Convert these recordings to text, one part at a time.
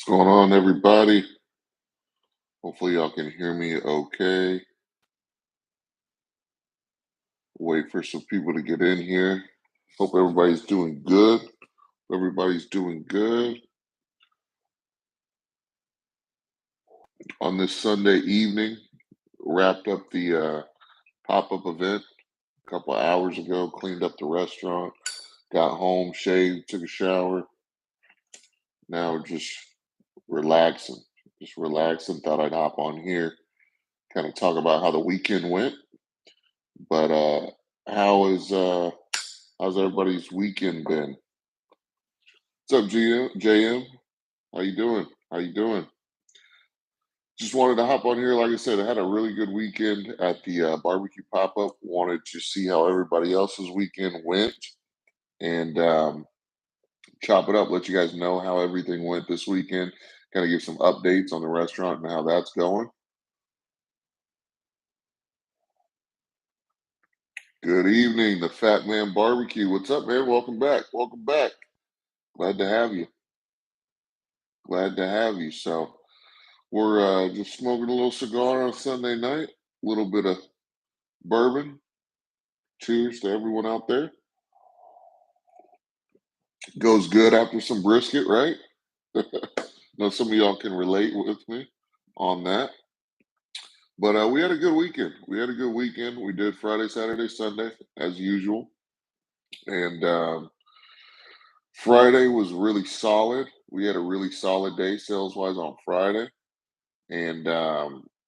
Going on, everybody? Hopefully, y'all can hear me okay. Wait for some people to get in here. Hope everybody's doing good. Everybody's doing good on this Sunday evening. Wrapped up the pop-up event a couple of hours ago. Cleaned up the restaurant. Got home, shaved, took a shower. Now just relaxing. Just relaxing. Thought I'd hop on here, kind of talk about how the weekend went. But how is how's everybody's weekend been? What's up, JM? How you doing? How you doing? Just wanted to hop on here. Like I said, I had a really good weekend at the barbecue pop-up. Wanted to see how everybody else's weekend went and chop it up. Let you guys know how everything went this weekend. Kind of give some updates on the restaurant and how that's going. Good evening, the Fat Man Barbecue. What's up, man? Welcome back. Welcome back. Glad to have you. Glad to have you. So we're just smoking a little cigar on Sunday night. A little bit of bourbon. Cheers to everyone out there. Goes good after some brisket, right? Know some of y'all can relate with me on that. But we had a good weekend. We had a good weekend. We did Friday, Saturday, Sunday as usual. And Friday was really solid. We had a really solid day sales wise on Friday. And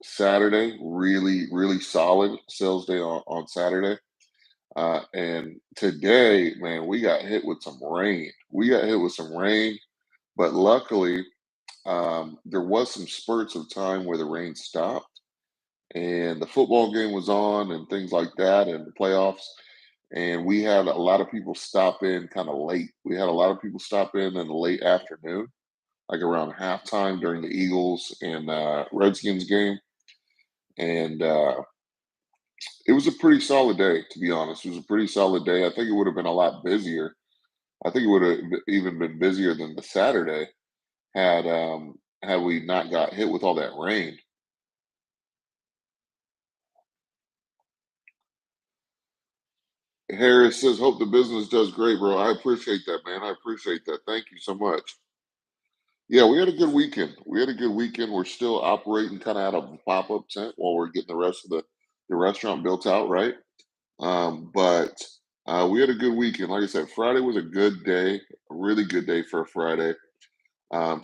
Saturday, really, really solid sales day on Saturday. And today, man, we got hit with some rain. We got hit with some rain, but luckily, there was some spurts of time where the rain stopped and the football game was on and things like that, and the playoffs. And we had a lot of people stop in kind of late. We had a lot of people stop in the late afternoon, like around halftime during the Eagles and Redskins game. And it was a pretty solid day, to be honest. It was a pretty solid day. I think it would have been a lot busier. I think it would have even been busier than the Saturday had we not got hit with all that rain. Harris says, "Hope the business does great, bro." I appreciate that, man. I appreciate that. Thank you so much. Yeah, we had a good weekend. We had a good weekend. We're still operating kind of out of a pop-up tent while we're getting the rest of the restaurant built out, right? But we had a good weekend. Like I said, Friday was a good day, a really good day for a Friday.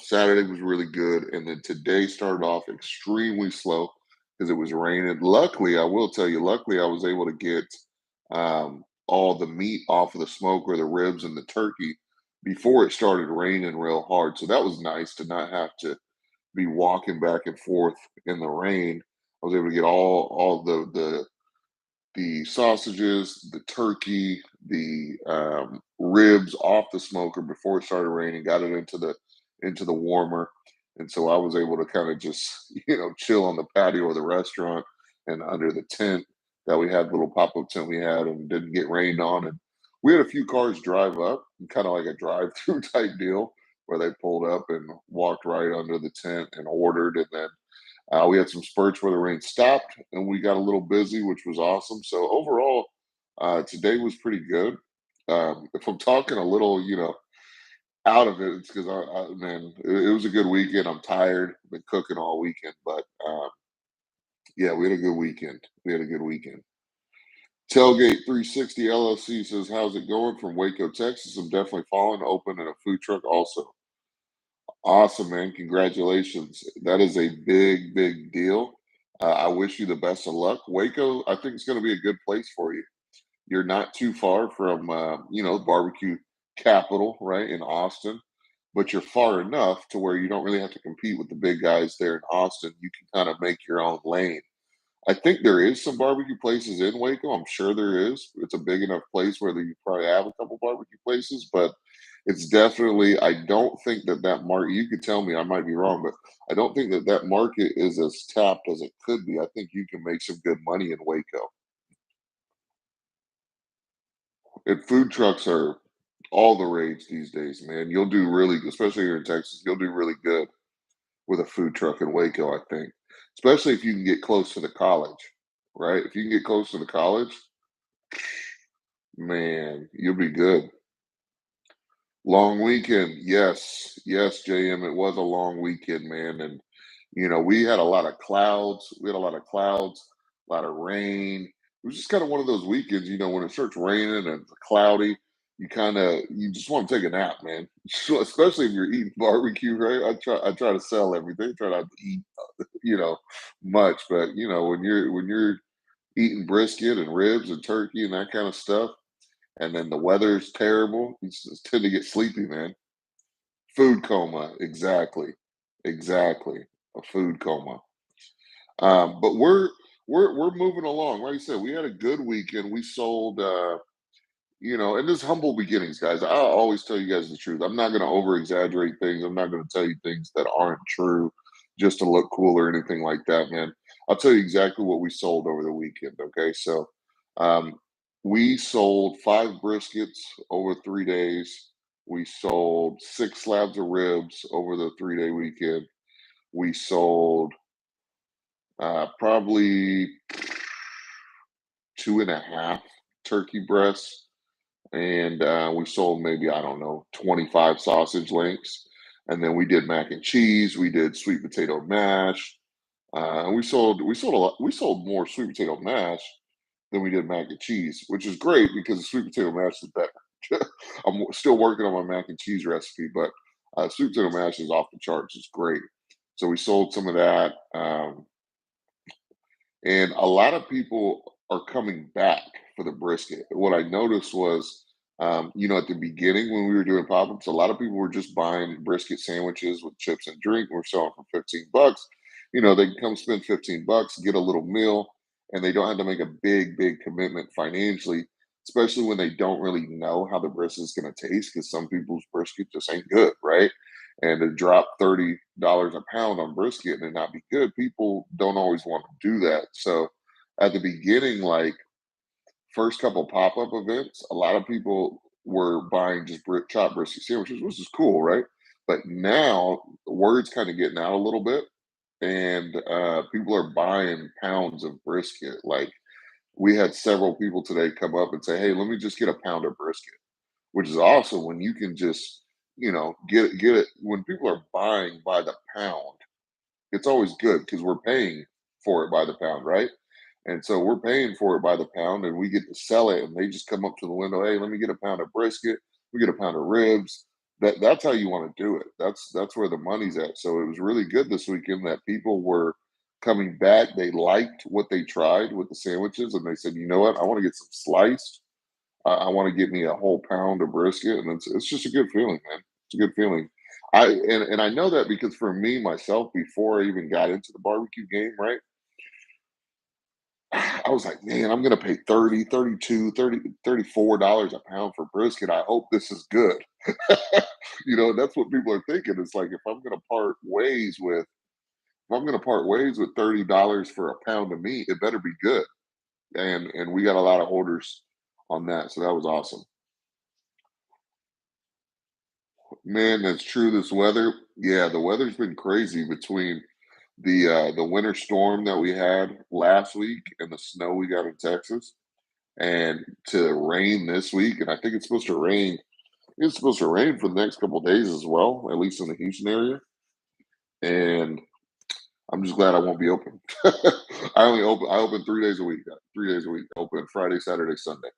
Saturday was really good, and then today started off extremely slow because it was raining. Luckily, I will tell you, luckily I was able to get all the meat off of the smoke or the ribs and the turkey before it started raining real hard. So that was nice to not have to be walking back and forth in the rain. I was able to get all the sausages, the turkey, the ribs off the smoker before it started raining. Got it into the warmer, and so I was able to kind of just chill on the patio of the restaurant and under the tent that we had, little pop up tent we had, and didn't get rained on. And we had a few cars drive up, kind of like a drive through type deal, where they pulled up and walked right under the tent and ordered, and then we had some spurts where the rain stopped and we got a little busy, which was awesome. So overall, today was pretty good. If I'm talking a little, out of it, it's because man, it was a good weekend. I'm tired. Been cooking all weekend, but yeah, we had a good weekend. We had a good weekend. Tailgate 360 LLC says, "How's it going from Waco, Texas? I'm definitely following. Open and a food truck also. Awesome, man. Congratulations. That is a big, big deal. I wish you the best of luck. Waco, I think it's going to be a good place for you. You're not too far from, barbecue capital, right, in Austin, but you're far enough to where you don't really have to compete with the big guys there in Austin. You can kind of make your own lane. I think there is some barbecue places in Waco. I'm sure there is. It's a big enough place where you probably have a couple barbecue places, but it's definitely. I don't think that market. You could tell me I might be wrong, but I don't think that market is as tapped as it could be. I think you can make some good money in Waco. And food trucks are all the rage these days, man. You'll do really, especially here in Texas. You'll do really good. with a food truck in Waco, I think, especially if you can get close to the college, right? If you can get close to the college, man, you'll be good. Long weekend. Yes. Yes, JM. It was a long weekend, man. And, we had a lot of clouds. We had a lot of clouds, a lot of rain. It was just kind of one of those weekends, when it starts raining and it's cloudy, you just want to take a nap, man. So, especially if you're eating barbecue, right? I try to sell everything, try not to eat, you know, much, but when you're eating brisket and ribs and turkey and that kind of stuff, and then the weather's terrible, you just tend to get sleepy, man. Food coma, exactly, exactly, a food coma. But we're moving along. Like I said, we had a good weekend. We sold, and this humble beginnings, guys. I'll always tell you guys the truth. I'm not going to over exaggerate things. I'm not going to tell you things that aren't true just to look cool or anything like that, man. I'll tell you exactly what we sold over the weekend. Okay, so um, we sold 5 briskets over 3 days. We sold 6 slabs of ribs over the 3-day weekend. We sold probably two and a half turkey breasts, and we sold maybe, I don't know, 25 sausage links. And then we did mac and cheese. We did sweet potato mash. And we sold a lot. We sold more sweet potato mash than we did mac and cheese, which is great because the sweet potato mash is better. Still working on my mac and cheese recipe, but sweet potato mash is off the charts. It's great. So we sold some of that. And a lot of people are coming back for the brisket. What I noticed was, at the beginning when we were doing pop-ups, a lot of people were just buying brisket sandwiches with chips and drink. We're selling for $15. They can come spend $15, get a little meal, and they don't have to make a big, big commitment financially, especially when they don't really know how the brisket is going to taste, because some people's brisket just ain't good, right? And to drop $30 a pound on brisket and it not be good, people don't always want to do that. So at the beginning, like first couple pop-up events, a lot of people were buying just chopped brisket sandwiches, which is cool, right? But now the word's kind of getting out a little bit, and people are buying pounds of brisket. Like we had several people today come up and say, "Hey, let me just get a pound of brisket," which is awesome when you can just, get it. When people are buying by the pound, it's always good because we're paying for it by the pound, right? And so we're paying for it by the pound, and we get to sell it. And they just come up to the window, "Hey, let me get a pound of brisket. We get a pound of ribs." That's how you want to do it. That's where the money's at. So it was really good this weekend that people were coming back. They liked what they tried with the sandwiches, and they said, "You know what? I want to get some sliced. I want to get me a whole pound of brisket," and it's just a good feeling, man. It's a good feeling. And I know that because for me myself, before I even got into the barbecue game, right? I was like, man, I'm gonna pay 30, 32, 30, $34 a pound for brisket. I hope this is good. That's what people are thinking. It's like if I'm gonna part ways with $30 for a pound of meat, it better be good. And we got a lot of orders on that. So that was awesome. Man, that's true. This weather, yeah, the weather's been crazy between the winter storm that we had last week and the snow we got in Texas, and to rain this week. And I think it's supposed to rain. It's supposed to rain for the next couple of days as well, at least in the Houston area. And I'm just glad I won't be open. I open 3 days a week. 3 days a week. Open Friday, Saturday, Sunday.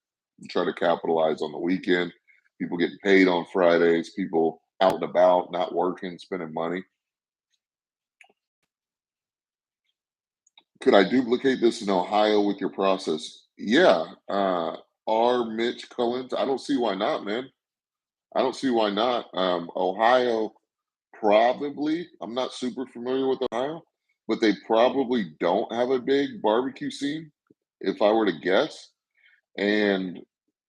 Try to capitalize on the weekend. People getting paid on Fridays. People out and about, not working, spending money. Could I duplicate this in Ohio with your process? Yeah. R. Mitch Cullens. I don't see why not, man. I don't see why not. Ohio, probably. I'm not super familiar with Ohio, but they probably don't have a big barbecue scene, if I were to guess. And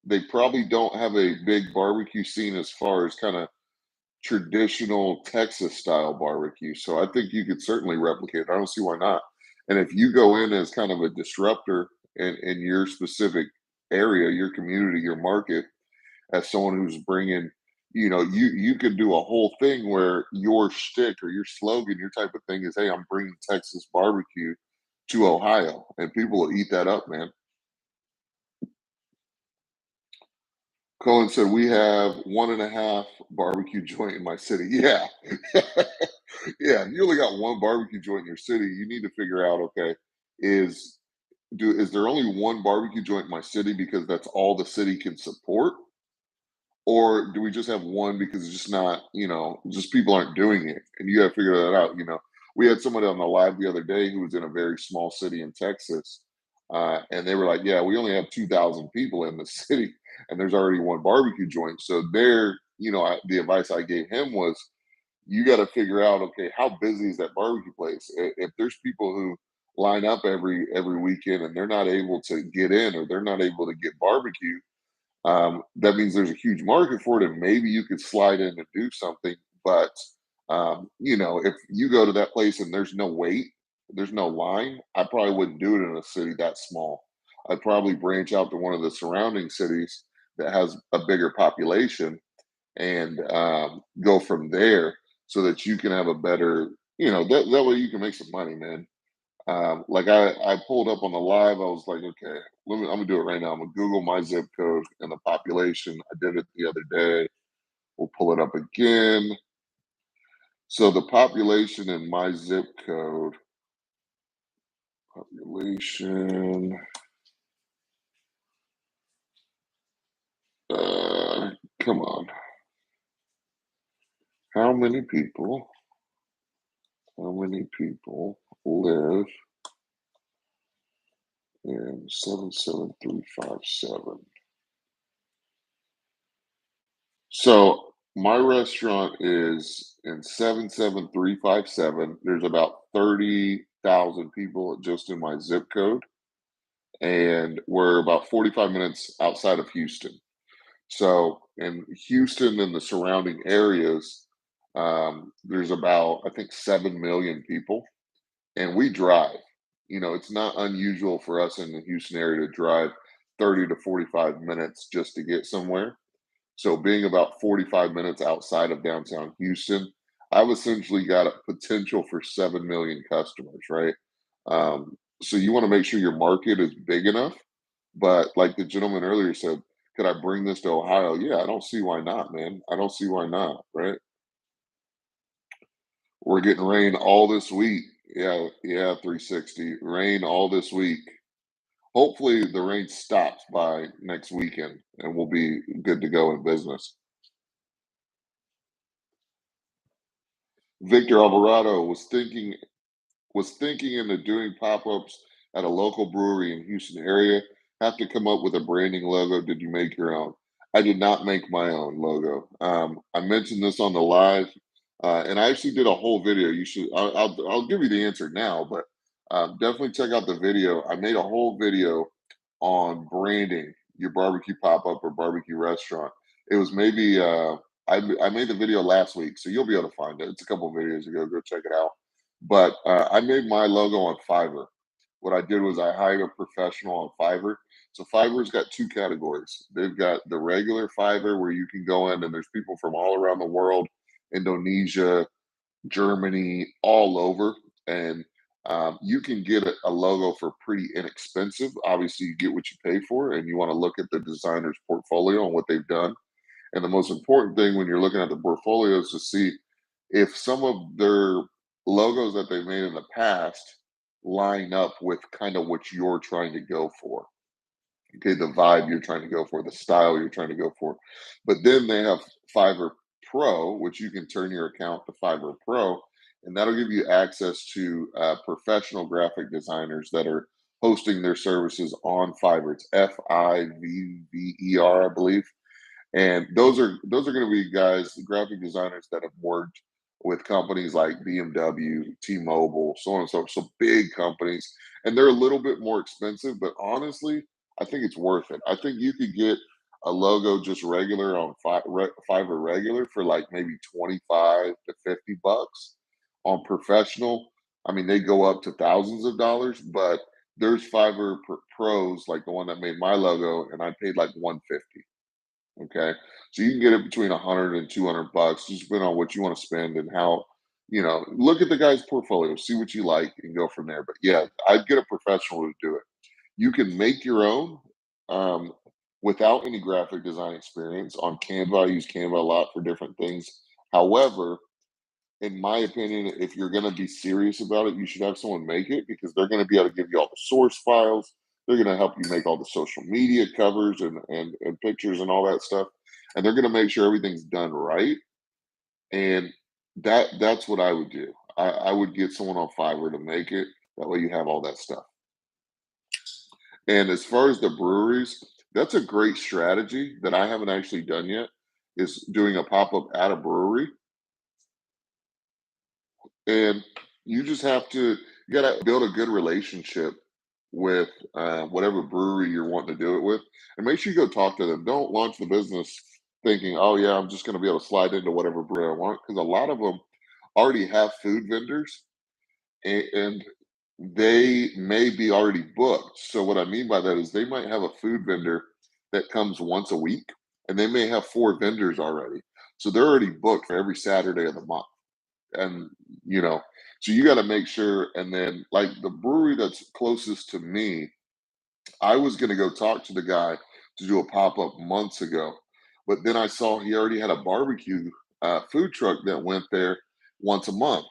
they probably don't have a big barbecue scene as far as kind of traditional Texas style barbecue. So I think you could certainly replicate it. I don't see why not. And if you go in as kind of a disruptor in your specific area, your community, your market, as someone who's bringing, You could do a whole thing where your shtick or your slogan, your type of thing is, "Hey, I'm bringing Texas barbecue to Ohio," and people will eat that up, man. Colin said, "We have 1.5 barbecue joint in my city." Yeah. Yeah, if you only got 1 barbecue joint in your city, you need to figure out, okay, is is there only 1 barbecue joint in my city because that's all the city can support? Or do we just have one because it's just not, just people aren't doing it, and you gotta figure that out. We had somebody on the live the other day who was in a very small city in Texas, and they were like, "Yeah, we only have 2,000 people in the city, and there's already 1 barbecue joint." So the advice I gave him was, you gotta figure out, okay, how busy is that barbecue place? If there's people who line up every weekend and they're not able to get in or they're not able to get barbecue, that means there's a huge market for it, and maybe you could slide in and do something. But if you go to that place and there's no wait, there's no line, I probably wouldn't do it in a city that small. I'd probably branch out to one of the surrounding cities that has a bigger population and go from there so that you can have a better, that way you can make some money, man. Like I pulled up on the live. I was like, okay, I'm gonna do it right now. I'm gonna Google my zip code and the population. I did it the other day. We'll pull it up again. So the population in my zip code, population, uh, come on, how many people? How many people live in 77357? So my restaurant is in 77357. There's about 30,000 people just in my zip code, and we're about 45 minutes outside of Houston. So in Houston and the surrounding areas, there's about, I think, 7 million people, and we drive. It's not unusual for us in the Houston area to drive 30 to 45 minutes just to get somewhere. So being about 45 minutes outside of downtown Houston, I've essentially got a potential for 7 million customers, right? So you want to make sure your market is big enough. But like the gentleman earlier said, could I bring this to Ohio? Yeah, I don't see why not, man. I don't see why not, right? We're getting rain all this week. Yeah, yeah, 360. Rain all this week. Hopefully the rain stops by next weekend and we'll be good to go in business. Victor Alvarado was thinking into doing pop-ups at a local brewery in Houston area. Have to come up with a branding logo. Did you make your own? I did not make my own logo. I mentioned this on the live, and I actually did a whole video. You should. I'll give you the answer now, but definitely check out the video. I made a whole video on branding your barbecue pop-up or barbecue restaurant. It was maybe I made the video last week, so you'll be able to find it. It's a couple videos ago. Go check it out. But I made my logo on Fiverr. What I did was I hired a professional on Fiverr. So Fiverr's got two categories. They've got the regular Fiverr where you can go in and there's people from all around the world, Indonesia, Germany, all over, and you can get a logo for pretty inexpensive. Obviously, you get what you pay for, and you want to look at the designer's portfolio and what they've done. And the most important thing when you're looking at the portfolio is to see if some of their logos that they've made in the past line up with kind of what you're trying to go for. Okay, the vibe you're trying to go for, the style you're trying to go for. But then they have Fiverr Pro, which you can turn your account to Fiverr Pro, and that'll give you access to professional graphic designers that are hosting their services on Fiverr. It's Fivver, I believe, and those are going to be guys, graphic designers that have worked with companies like BMW, T-Mobile, so on and so so big companies, and they're a little bit more expensive, but honestly, I think it's worth it. I think you could get a logo just regular on Fiverr regular for like maybe 25 to 50 bucks. On professional, I mean, they go up to thousands of dollars, but there's Pros like the one that made my logo, and I paid like 150. Okay. So you can get it between 100 and 200 bucks, just depending on what you want to spend and how, look at the guy's portfolio, see what you like and go from there. But yeah, I'd get a professional to do it. You can make your own um, without any graphic design experience on Canva. I use Canva a lot for different things. However, in my opinion, if you're going to be serious about it, you should have someone make it because they're going to be able to give you all the source files. They're going to help you make all the social media covers and pictures and all that stuff. And they're going to make sure everything's done right. And that's what I would do. I would get someone on Fiverr to make it. That way you have all that stuff. And as far as the breweries, that's a great strategy that I haven't actually done yet, is doing a pop-up at a brewery. And you just have to you gotta build a good relationship with whatever brewery you're wanting to do it with, and make sure you go talk to them. Don't launch the business thinking, "Oh yeah, I'm just going to be able to slide into whatever brewery I want," because a lot of them already have food vendors, and they may be already booked. So what I mean by that is they might have a food vendor that comes once a week, and they may have four vendors already, so they're already booked for every Saturday of the month. And you know so you got to make sure. And then like the brewery that's closest to me, I was going to go talk to the guy to do a pop-up months ago, but then I saw he already had a barbecue food truck that went there once a month.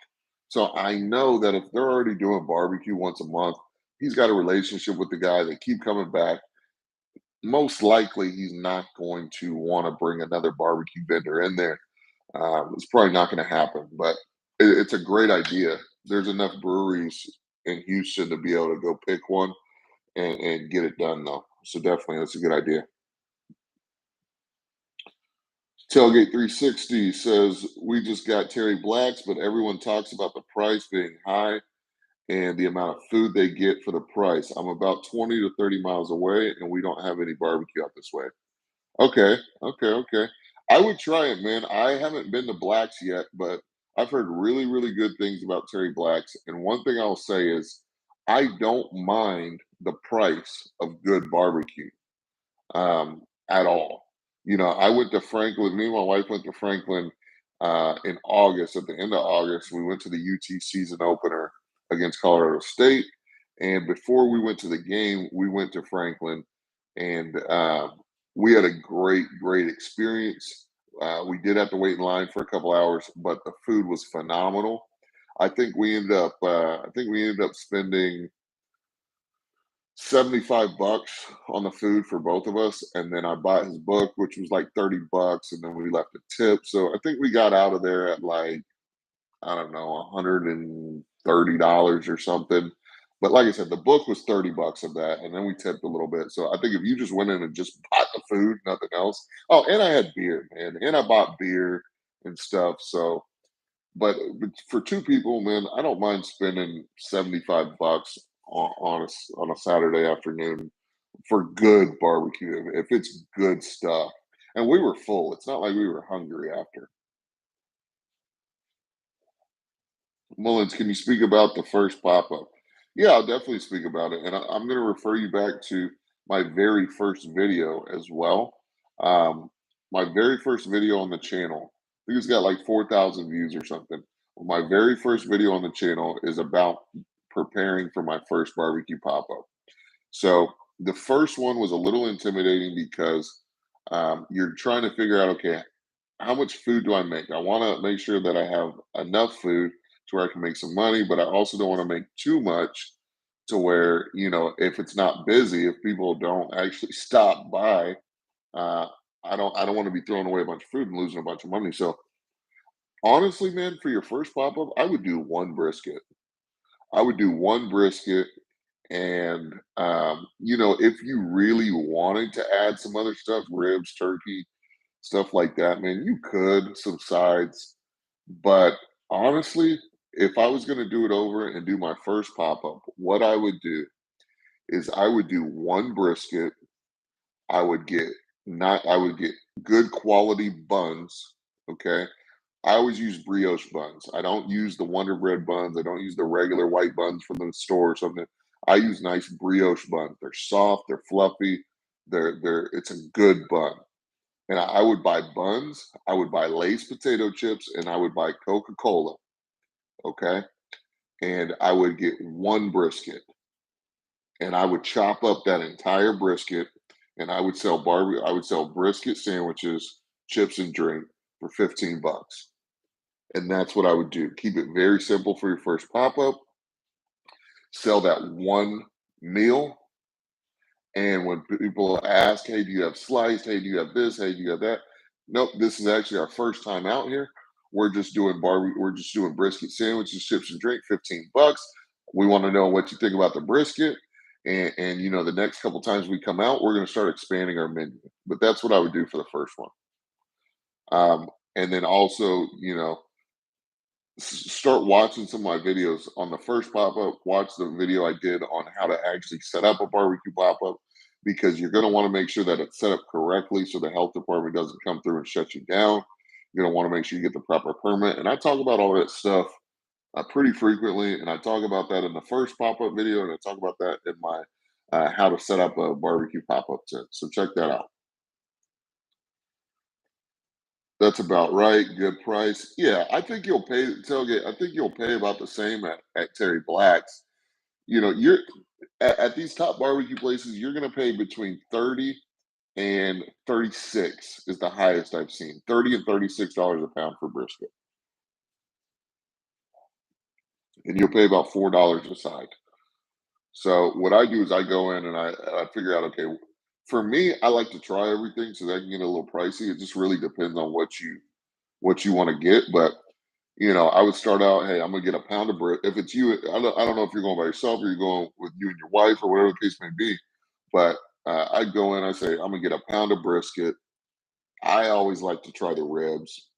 So I know that if they're already doing barbecue once a month, he's got a relationship with the guy. They keep coming back. Most likely he's not going to want to bring another barbecue vendor in there. It's probably not going to happen, but it's a great idea. There's enough breweries in Houston to be able to go pick one and get it done, though. So definitely, that's a good idea. Tailgate 360 says we just got Terry Blacks, but everyone talks about the price being high and the amount of food they get for the price. I'm about 20 to 30 miles away, and we don't have any barbecue out this way. Okay, okay. I would try it, man. I haven't been to Black's yet, but I've heard really, really good things about Terry Black's. And one thing I'll say is I don't mind the price of good barbecue at all. I went to Franklin. Me and my wife went to Franklin in August. At the end of August, we went to the UT season opener against Colorado State. And before we went to the game, we went to Franklin, and we had a great, great experience. We did have to wait in line for a couple hours, but the food was phenomenal. I think we ended up spending 75 bucks on the food for both of us, and then I bought his book, which was like 30 bucks, and then we left a tip. So I think we got out of there at like, I don't know, $130 or something. But like I said, the book was 30 bucks of that, and then we tipped a little bit. So I think if you just went in and just bought the food, nothing else. Oh, and I had beer, man, and I bought beer and stuff. So but for two people, man, I don't mind spending 75 bucks on a Saturday afternoon for good barbecue if it's good stuff. And we were full. It's not like we were hungry after. Mullins, can you speak about the first pop-up? Yeah, I'll definitely speak about it. And I'm going to refer you back to my very first video as well. Um, my very first video on the channel, I think it's got like 4,000 views or something. My very first video on the channel is about preparing for my first barbecue pop-up. So the first one was a little intimidating because you're trying to figure out, okay, how much food do I make? I want to make sure that I have enough food to where I can make some money, but I also don't want to make too much to where, if it's not busy, if people don't actually stop by, uh, I don't want to be throwing away a bunch of food and losing a bunch of money. So honestly, man, for your first pop up, I would do one brisket. I would do one brisket. And if you really wanted to add some other stuff, ribs, turkey, stuff like that, man, you could, some sides. But honestly, if I was going to do it over and do my first pop up, what I would do is I would do one brisket. I would get not I would get good quality buns. Okay. I always use brioche buns. I don't use the Wonder Bread buns. I don't use the regular white buns from the store or something. I use nice brioche buns. They're soft, they're fluffy, it's a good bun. and I would buy buns, I would buy Lay's potato chips, and I would buy Coca-Cola, okay? And I would get 1 brisket, and I would chop up that entire brisket, and I would sell brisket sandwiches, chips, and drink for 15 bucks. And that's what I would do. Keep it very simple for your first pop-up, sell that 1 meal, and when people ask, "Hey, do you have sliced? Hey, do you have this? Hey, do you have that?" Nope, this is actually our first time out here. We're just doing brisket sandwiches, chips, and drink, 15 bucks. We want to know what you think about the brisket. And you know, the next couple times we come out, we're going to start expanding our menu. But that's what I would do for the first one. And then also, you know, start watching some of my videos on the first pop-up. Watch the video I did on how to actually set up a barbecue pop-up, because you're going to want to make sure that it's set up correctly so the health department doesn't come through and shut you down. You're going to want to make sure you get the proper permit, and I talk about all that stuff pretty frequently, and I talk about that in the first pop-up video, and I talk about that in my how to set up a barbecue pop-up tent, so check that out. That's about right. Good price. Yeah, I think you'll pay tailgate. I think you'll pay about the same at Terry Black's. You know, you're at these top barbecue places, you're gonna pay between 30 and 36 is the highest I've seen. 30 and $36 a pound for brisket. And you'll pay about $4 a side. So what I do is I go in and I figure out, okay, for me, I like to try everything so that can get a little pricey. It just really depends on what you want to get. But you know, I would start out, hey, I'm gonna get a pound of bread. If it's you, I don't know if you're going by yourself or you're going with you and your wife or whatever the case may be. But I go in, I say, I'm gonna get a pound of brisket. I always like to try the ribs,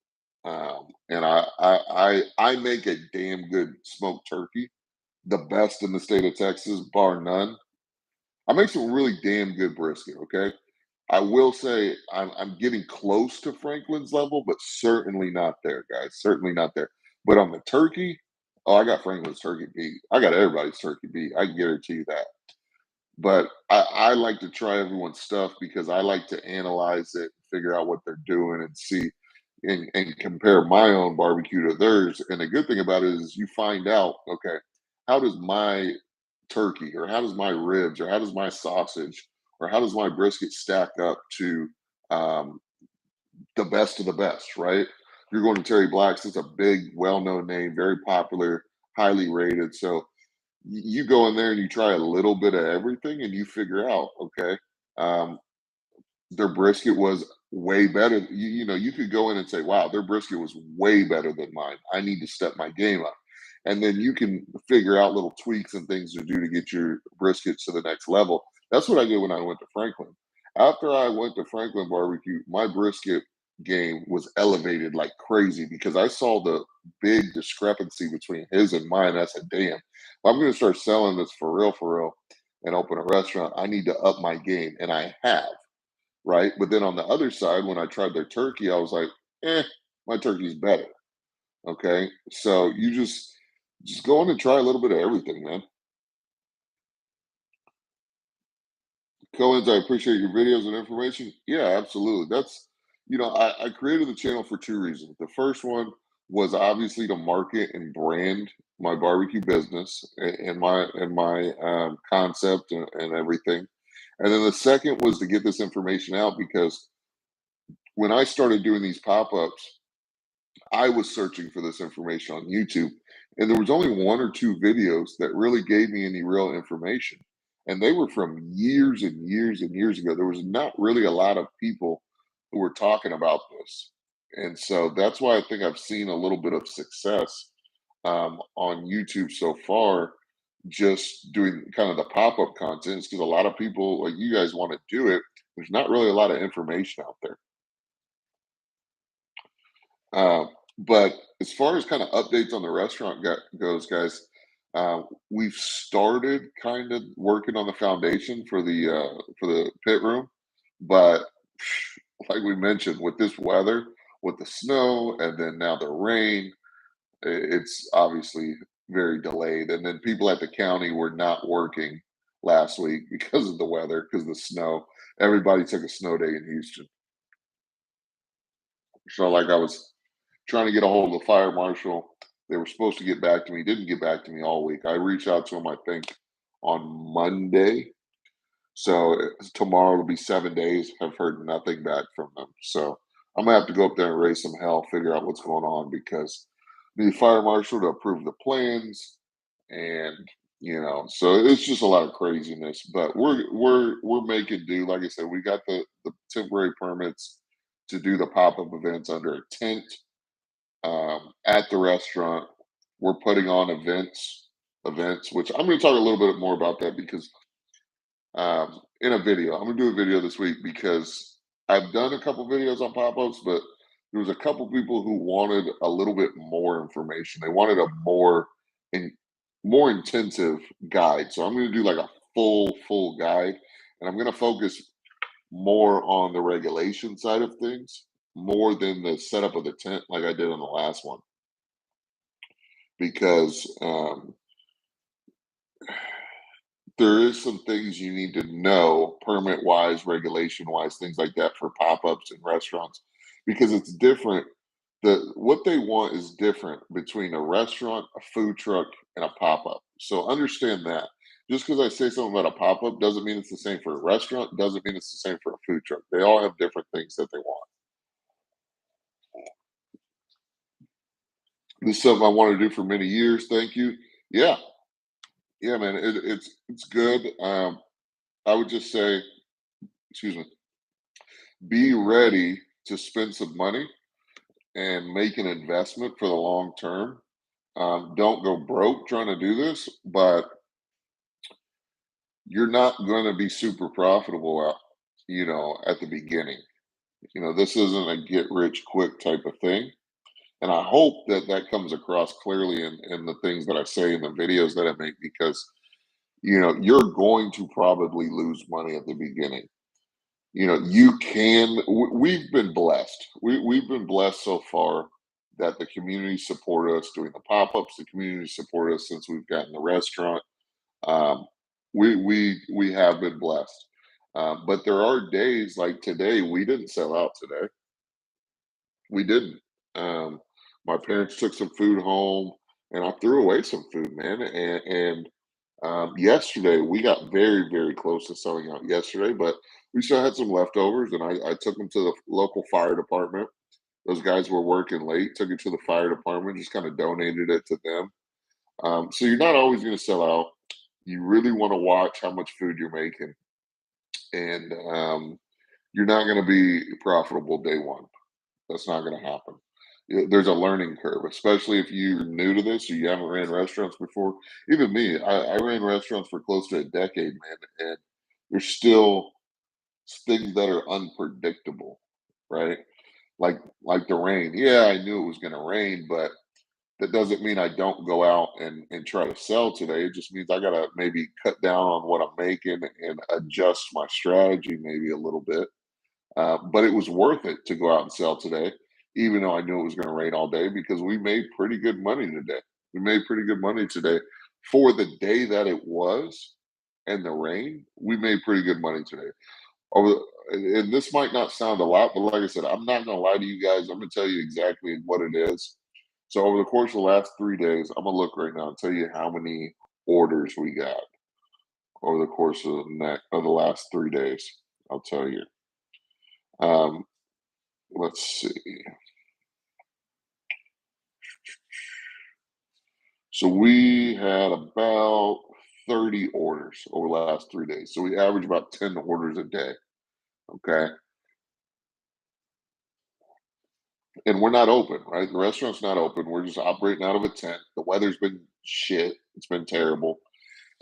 and I make a damn good smoked turkey, the best in the state of Texas, bar none. I make some really damn good brisket. Okay, I will say I'm getting close to Franklin's level, but certainly not there, guys. Certainly not there. But on the turkey, oh, I got Franklin's turkey beat. I got everybody's turkey beat. I can guarantee you that. But I like to try everyone's stuff because I like to analyze it, figure out what they're doing, and see and compare my own barbecue to theirs. And the good thing about it is you find out, okay, how does my turkey or how does my ribs or how does my sausage or how does my brisket stack up to um, the best of the best, right? You're going to Terry Black's, it's a big, well-known name, very popular, highly rated. So you go in there and you try a little bit of everything and you figure out, okay, um, their brisket was way better. You know, you could go in and say, wow, their brisket was way better than mine. I need to step my game up. And then you can figure out little tweaks and things to do to get your briskets to the next level. That's what I did when I went to Franklin. After I went to Franklin Barbecue, my brisket game was elevated like crazy because I saw the big discrepancy between his and mine. I said, damn, if I'm going to start selling this for real, and open a restaurant, I need to up my game. And I have, right? But then on the other side, when I tried their turkey, I was like, my turkey's better. Okay. So you just go in and try a little bit of everything, man. Collins, I appreciate your videos and information. Yeah, absolutely. That's I created the channel for two reasons. The first one was obviously to market and brand my barbecue business and my concept and everything. And then the second was to get this information out because when I started doing these pop-ups, I was searching for this information on YouTube, and there was only one or two videos that really gave me any real information. And they were from years and years and years ago. There was not really a lot of people who were talking about this. And so that's why I think I've seen a little bit of success on YouTube so far, just doing kind of the pop up content, because a lot of people like you guys want to do it. There's not really a lot of information out there. Uh, but as far as kind of updates on the restaurant goes, guys, we've started kind of working on the foundation for the pit room, but like we mentioned, with this weather, with the snow, and then now the rain, it's obviously very delayed. And then people at the county were not working last week because of the weather, because of the snow. Everybody took a snow day in Houston. So like I was trying to get a hold of the fire marshal. They were supposed to get back to me, didn't get back to me all week. I reached out to them, I think, on Monday. So tomorrow will be 7 days. I've heard nothing back from them. So I'm gonna have to go up there and raise some hell, figure out what's going on because the fire marshal to approve the plans, and so it's just a lot of craziness. But we're making do. Like I said, we got the temporary permits to do the pop up events under a tent at the restaurant. We're putting on events, which I'm going to talk a little bit more about that because in a video. I'm gonna do a video this week because I've done a couple videos on pop-ups, but there was a couple people who wanted a little bit more information. They wanted a in, more intensive guide. So I'm gonna do like a full guide, and I'm gonna focus more on the regulation side of things more than the setup of the tent like I did on the last one because there is some things you need to know permit wise, regulation wise, things like that for pop-ups and restaurants because it's different. What they want is different between a restaurant, a food truck, and a pop-up. So understand that. Just because I say something about a pop-up doesn't mean it's the same for a restaurant, doesn't mean it's the same for a food truck. They all have different things that they want. This is something I want to do for many years. Thank you. Yeah, yeah, man. It's good. I would just say, excuse me, be ready to spend some money and make an investment for the long term. Don't go broke trying to do this, but you're not going to be super profitable at the beginning. This isn't a get rich quick type of thing. And I hope that that comes across clearly in the things that I say in the videos that I make because, you're going to probably lose money at the beginning. You can we've been blessed. We've been blessed so far that the community support us doing the pop-ups, the community support us since we've gotten the restaurant. um, we have been blessed. But there are days like today we didn't sell out today. We didn't. My parents took some food home and I threw away some food, man. And yesterday we got very close to selling out yesterday, but we still had some leftovers, and I took them to the local fire department. Those guys were working late. Took it to the fire department, just kind of donated it to them. So you're not always going to sell out. You really want to watch how much food you're making, and you're not going to be profitable day one. That's not going to happen. There's a learning curve, especially if you're new to this or you haven't ran restaurants before. Even me, I ran restaurants for close to a decade, man, and there's still things that are unpredictable, right? Like the rain. Yeah, I knew it was going to rain, but that doesn't mean I don't go out and try to sell today. It just means I gotta maybe cut down on what I'm making and adjust my strategy maybe a little bit. But it was worth it to go out and sell today, even though I knew it was going to rain all day because we made pretty good money today. We made pretty good money today for the day that it was and the rain. We made pretty good money today. Over, and this might not sound a lot, but like I said, I'm not going to lie to you guys. I'm going to tell you exactly what it is. So over the course of the last 3 days, I'm gonna look right now and tell you how many orders we got over the course of the last 3 days. I'll tell you. Um, let's see. So we had about 30 orders over the last 3 days. So we average about 10 orders a day. Okay. And we're not open, right? The restaurant's not open. We're just operating out of a tent. The weather's been shit. It's been terrible.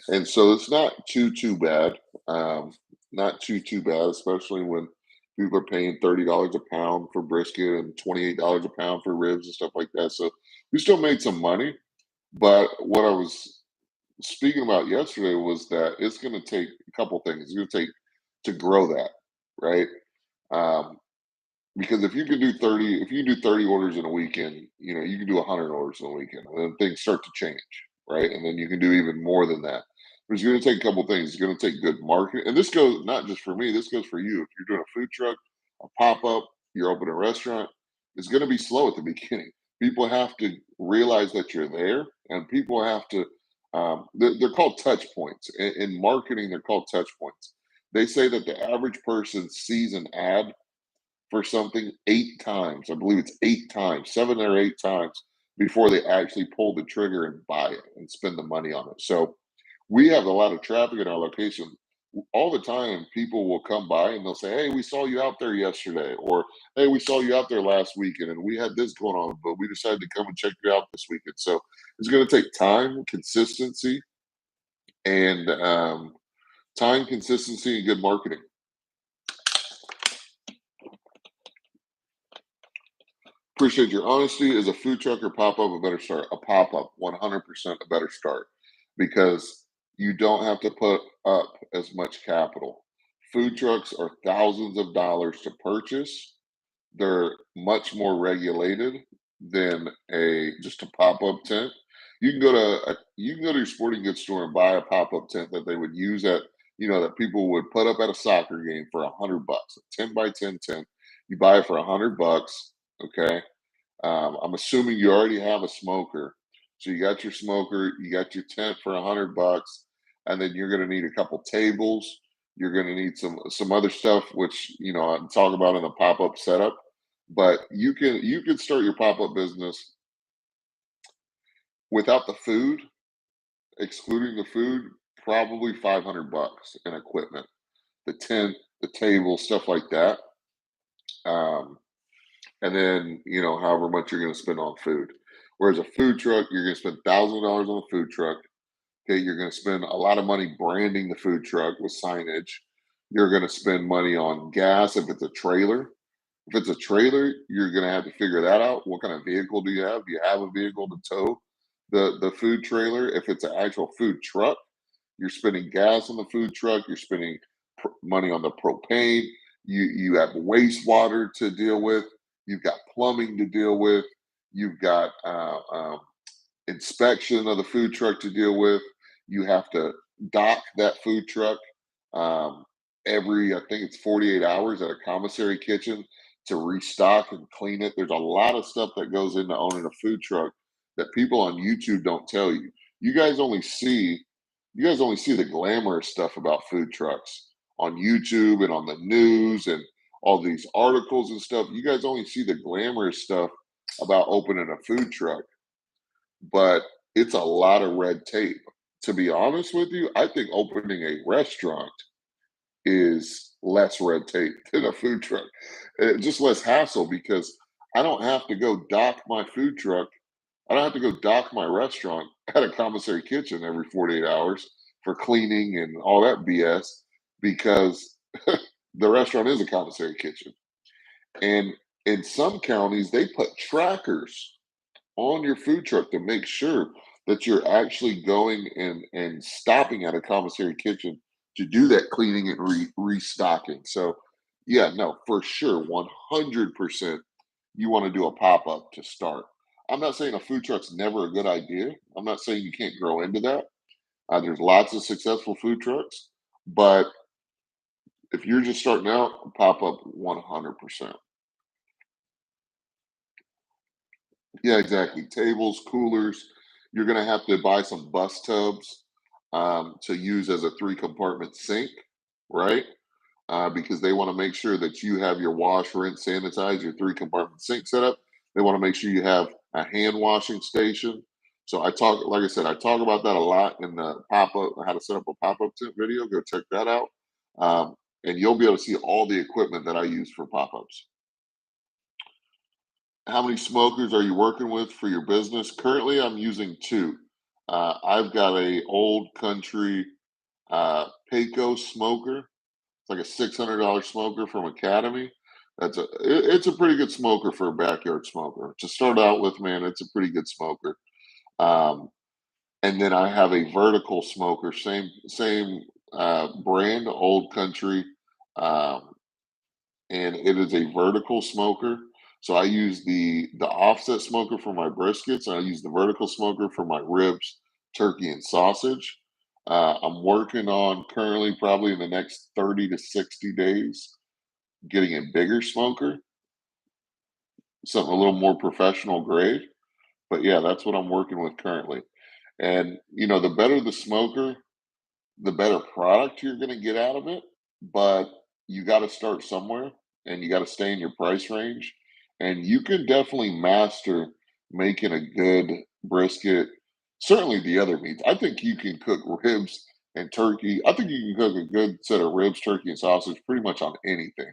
And so it's not too bad. Um, not too bad, especially when people are paying $30 a pound for brisket and $28 a pound for ribs and stuff like that. So we still made some money. But what I was speaking about yesterday was that it's going to take a couple things. It's going to take to grow that, right? Um, because if you can do 30 orders in a weekend, you can do 100 orders in a weekend, and then things start to change, right? And then you can do even more than that. But it's going to take a couple things. It's going to take good marketing, and this goes not just for me. This goes for you. If you're doing a food truck, a pop up, you're opening a restaurant. It's going to be slow at the beginning. People have to realize that you're there, and people have to. They're called touch points in marketing. They're called touch points. They say that the average person sees an ad for something 8 times. I believe it's 8 times, 7 or 8 times before they actually pull the trigger and buy it and spend the money on it. So we have a lot of traffic in our location. All the time, people will come by and they'll say, "Hey, we saw you out there yesterday," or "Hey, we saw you out there last weekend, and we had this going on, but we decided to come and check you out this weekend." So it's going to take time, consistency, and and good marketing. Appreciate your honesty. Is a food truck or pop up a better start? A pop up, 100% a better start because you don't have to put up as much capital. Food trucks are thousands of dollars to purchase. They're much more regulated than a just a pop up tent. You can go to your sporting goods store and buy a pop up tent that they would use at that people would put up at a soccer game for $100, a 10 by 10 tent. You buy it for $100. Okay, I'm assuming you already have a smoker. So you got your smoker, you got your tent for $100, and then you're going to need a couple tables. You're going to need some other stuff, which I'll talk about in the pop up setup. But you can start your pop up business without the food, excluding the food, probably $500 in equipment, the tent, the table, stuff like that. Um, and then however much you're going to spend on food. Whereas a food truck, you're going to spend $1,000 on a food truck. Okay, you're going to spend a lot of money branding the food truck with signage. You're going to spend money on gas if it's a trailer. If it's a trailer, you're going to have to figure that out. What kind of vehicle do you have? Do you have a vehicle to tow the food trailer? If it's an actual food truck, you're spending gas on the food truck. You're spending money on the propane. You have wastewater to deal with. You've got plumbing to deal with. You've got inspection of the food truck to deal with. You have to dock that food truck um, I think it's 48 hours at a commissary kitchen to restock and clean it. There's a lot of stuff that goes into owning a food truck that people on YouTube don't tell you. You guys only see you guys only see the glamorous stuff about food trucks on YouTube and on the news and all these articles and stuff. You guys only see the glamorous stuff about opening a food truck, but it's a lot of red tape. To be honest with you, I think opening a restaurant is less red tape than a food truck. Just less hassle because I don't have to go dock my food truck. I don't have to go dock my restaurant at a commissary kitchen every 48 hours for cleaning and all that BS because the restaurant is a commissary kitchen. And in some counties, they put trackers on your food truck to make sure that you're actually going and stopping at a commissary kitchen to do that cleaning and restocking. So, yeah, no, for sure, 100% you want to do a pop up to start. I'm not saying a food truck's never a good idea. I'm not saying you can't grow into that. There's lots of successful food trucks, but if you're just starting out, pop up 100%. Yeah, exactly. Tables, coolers. You're going to have to buy some bus tubs to use as a 3 compartment sink, right? Because they want to make sure that you have your wash, rinse, sanitize, your 3 compartment sink set up. They want to make sure you have a hand washing station. So like I said, I talk about that a lot in the pop up, how to set up a pop up tent video. Go check that out. Um, and you'll be able to see all the equipment that I use for pop ups. How many smokers are you working with for your business? Currently, I'm using two. I've got a old country Payco smoker. It's like a $600 smoker from Academy. It's a pretty good smoker for a backyard smoker. To start out with, man, it's a pretty good smoker. Um, and then I have a vertical smoker, same brand, Old Country. Um, and it is a vertical smoker. So I use the offset smoker for my briskets, and I use the vertical smoker for my ribs, turkey, and sausage. I'm working on currently, probably in the next 30 to 60 days, getting a bigger smoker. something a little more professional grade. But yeah, that's what I'm working with currently. And the better the smoker, the better product you're going to get out of it. But you got to start somewhere, and you got to stay in your price range. And you can definitely master making a good brisket. Certainly the other meats. I think you can cook ribs and turkey. I think you can cook a good set of ribs, turkey, and sausage pretty much on anything.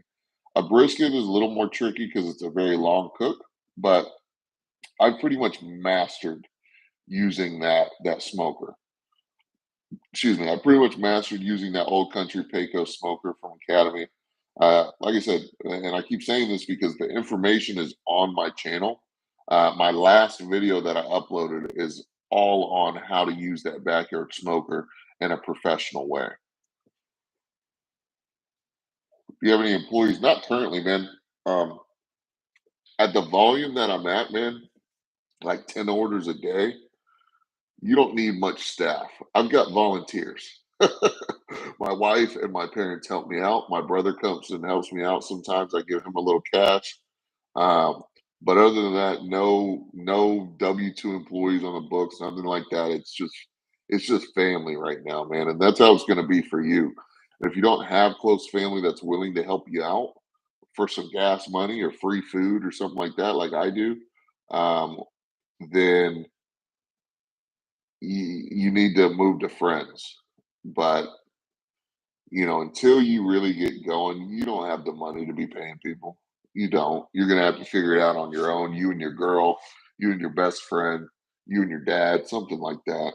A brisket is a little more tricky because it's a very long cook, but I've pretty much mastered using that smoker. Excuse me, I pretty much mastered using that Old Country Pecos smoker from Academy. Like I said, and I keep saying this because the information is on my channel. My last video that I uploaded is all on how to use that backyard smoker in a professional way. If you have any employees, not currently, man. Um, at the volume that I'm at, man, like 10 orders a day, you don't need much staff. I've got volunteers. My wife and my parents help me out. My brother comes and helps me out sometimes. I give him a little cash. Um, but other than that, no W-2 employees on the books, nothing like that. It's just family right now, man. And that's how it's gonna be for you. And if you don't have close family that's willing to help you out for some gas money or free food or something like that, like I do, um, then you need to move to friends. But until you really get going, you don't have the money to be paying people. You don't. You're gonna have to figure it out on your own. You and your girl, you and your best friend, you and your dad, something like that.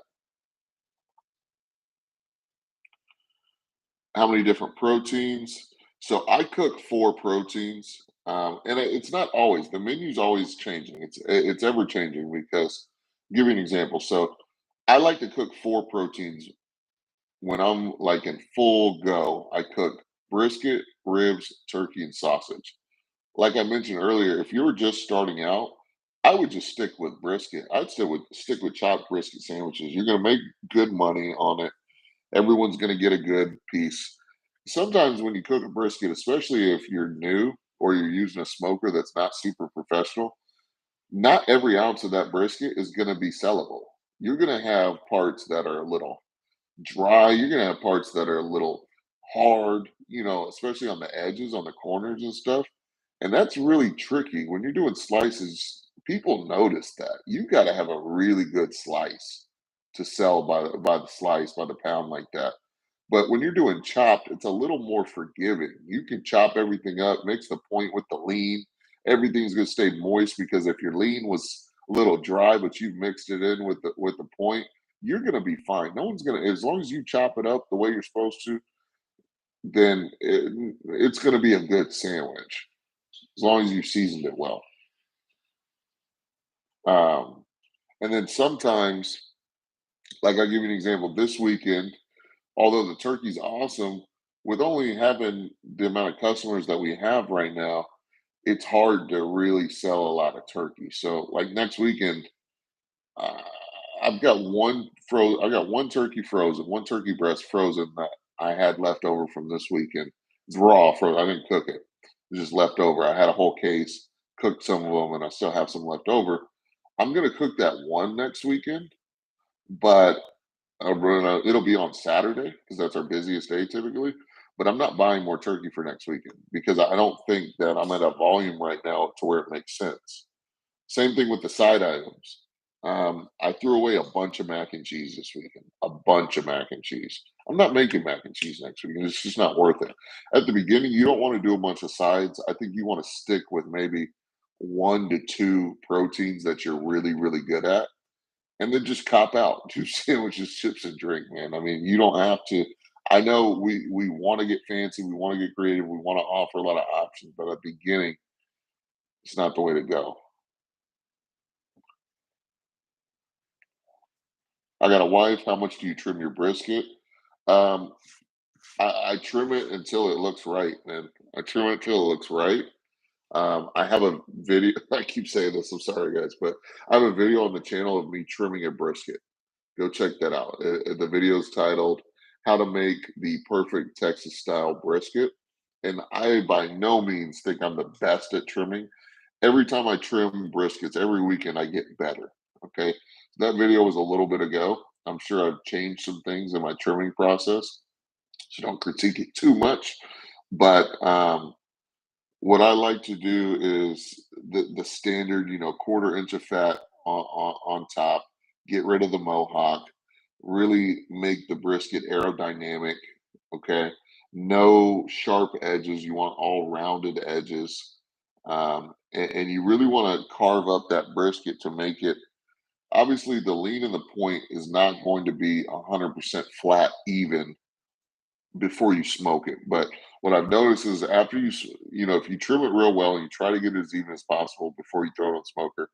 How many different proteins? So I cook 4 proteins, and it's not always the menu's always changing. It's ever changing because. Give you an example. So I like to cook 4 proteins when I'm like in full go. I cook brisket, ribs, turkey, and sausage. Like I mentioned earlier, if you were just starting out, I would just stick with brisket. I'd stick with chopped brisket sandwiches. You're gonna make good money on it. Everyone's gonna get a good piece. Sometimes when you cook a brisket, especially if you're new or you're using a smoker that's not super professional, not every ounce of that brisket is gonna be sellable. You're gonna have parts that are a little dry. You're gonna have parts that are a little hard, especially on the edges, on the corners and stuff. And that's really tricky. When you're doing slices, people notice that. You got to have a really good slice to sell by the slice, by the pound like that. But when you're doing chopped, it's a little more forgiving. You can chop everything up, mix the point with the lean. Everything's gonna stay moist because if your lean was a little dry, but you've mixed it in with the point, you're gonna be fine. No one's gonna, as long as you chop it up the way you're supposed to, then it's gonna be a good sandwich as long as you seasoned it well. Um, and then sometimes, like I'll give you an example. This weekend, although the turkey's awesome, with only having the amount of customers that we have right now, it's hard to really sell a lot of turkey. So, like next weekend, uh, I got one turkey frozen, one turkey breast frozen that I had left over from this weekend. It's raw frozen. I didn't cook it. It was just left over. I had a whole case, cooked some of them, and I still have some left over. I'm gonna cook that one next weekend, but it'll be on Saturday because that's our busiest day typically. But I'm not buying more turkey for next weekend because I don't think that I'm at a volume right now to where it makes sense. Same thing with the side items. I threw away a bunch of mac and cheese this weekend. A bunch of mac and cheese. I'm not making mac and cheese next weekend. It's just not worth it. At the beginning, you don't want to do a bunch of sides. I think you want to stick with maybe 1 to 2 proteins that you're really, really good at, and then just cop out. Do sandwiches, chips, and drink, man. I mean, you don't have to. I know we want to get fancy, we want to get creative, we want to offer a lot of options, but at the beginning, it's not the way to go. I got a wife. How much do you trim your brisket? Um, I trim it until it looks right, man. I trim it until it looks right. I have a video. I keep saying this. I'm sorry, guys, but I have a video on the channel of me trimming a brisket. Go check that out. The video is titled "How to Make the Perfect Texas Style Brisket," and I by no means think I'm the best at trimming. every time I trim briskets, every weekend I get better. Okay. That video was a little bit ago. I'm sure I've changed some things in my trimming process. So don't critique it too much. But what I like to do is the standard, quarter inch of fat on top, get rid of the mohawk, really make the brisket aerodynamic. Okay. No sharp edges. You want all rounded edges. And you really want to carve up that brisket to make it, obviously, the lean and the point is not going to be 100% flat, even before you smoke it. But what I've noticed is after if you trim it real well and you try to get it as even as possible before you throw it on smoker,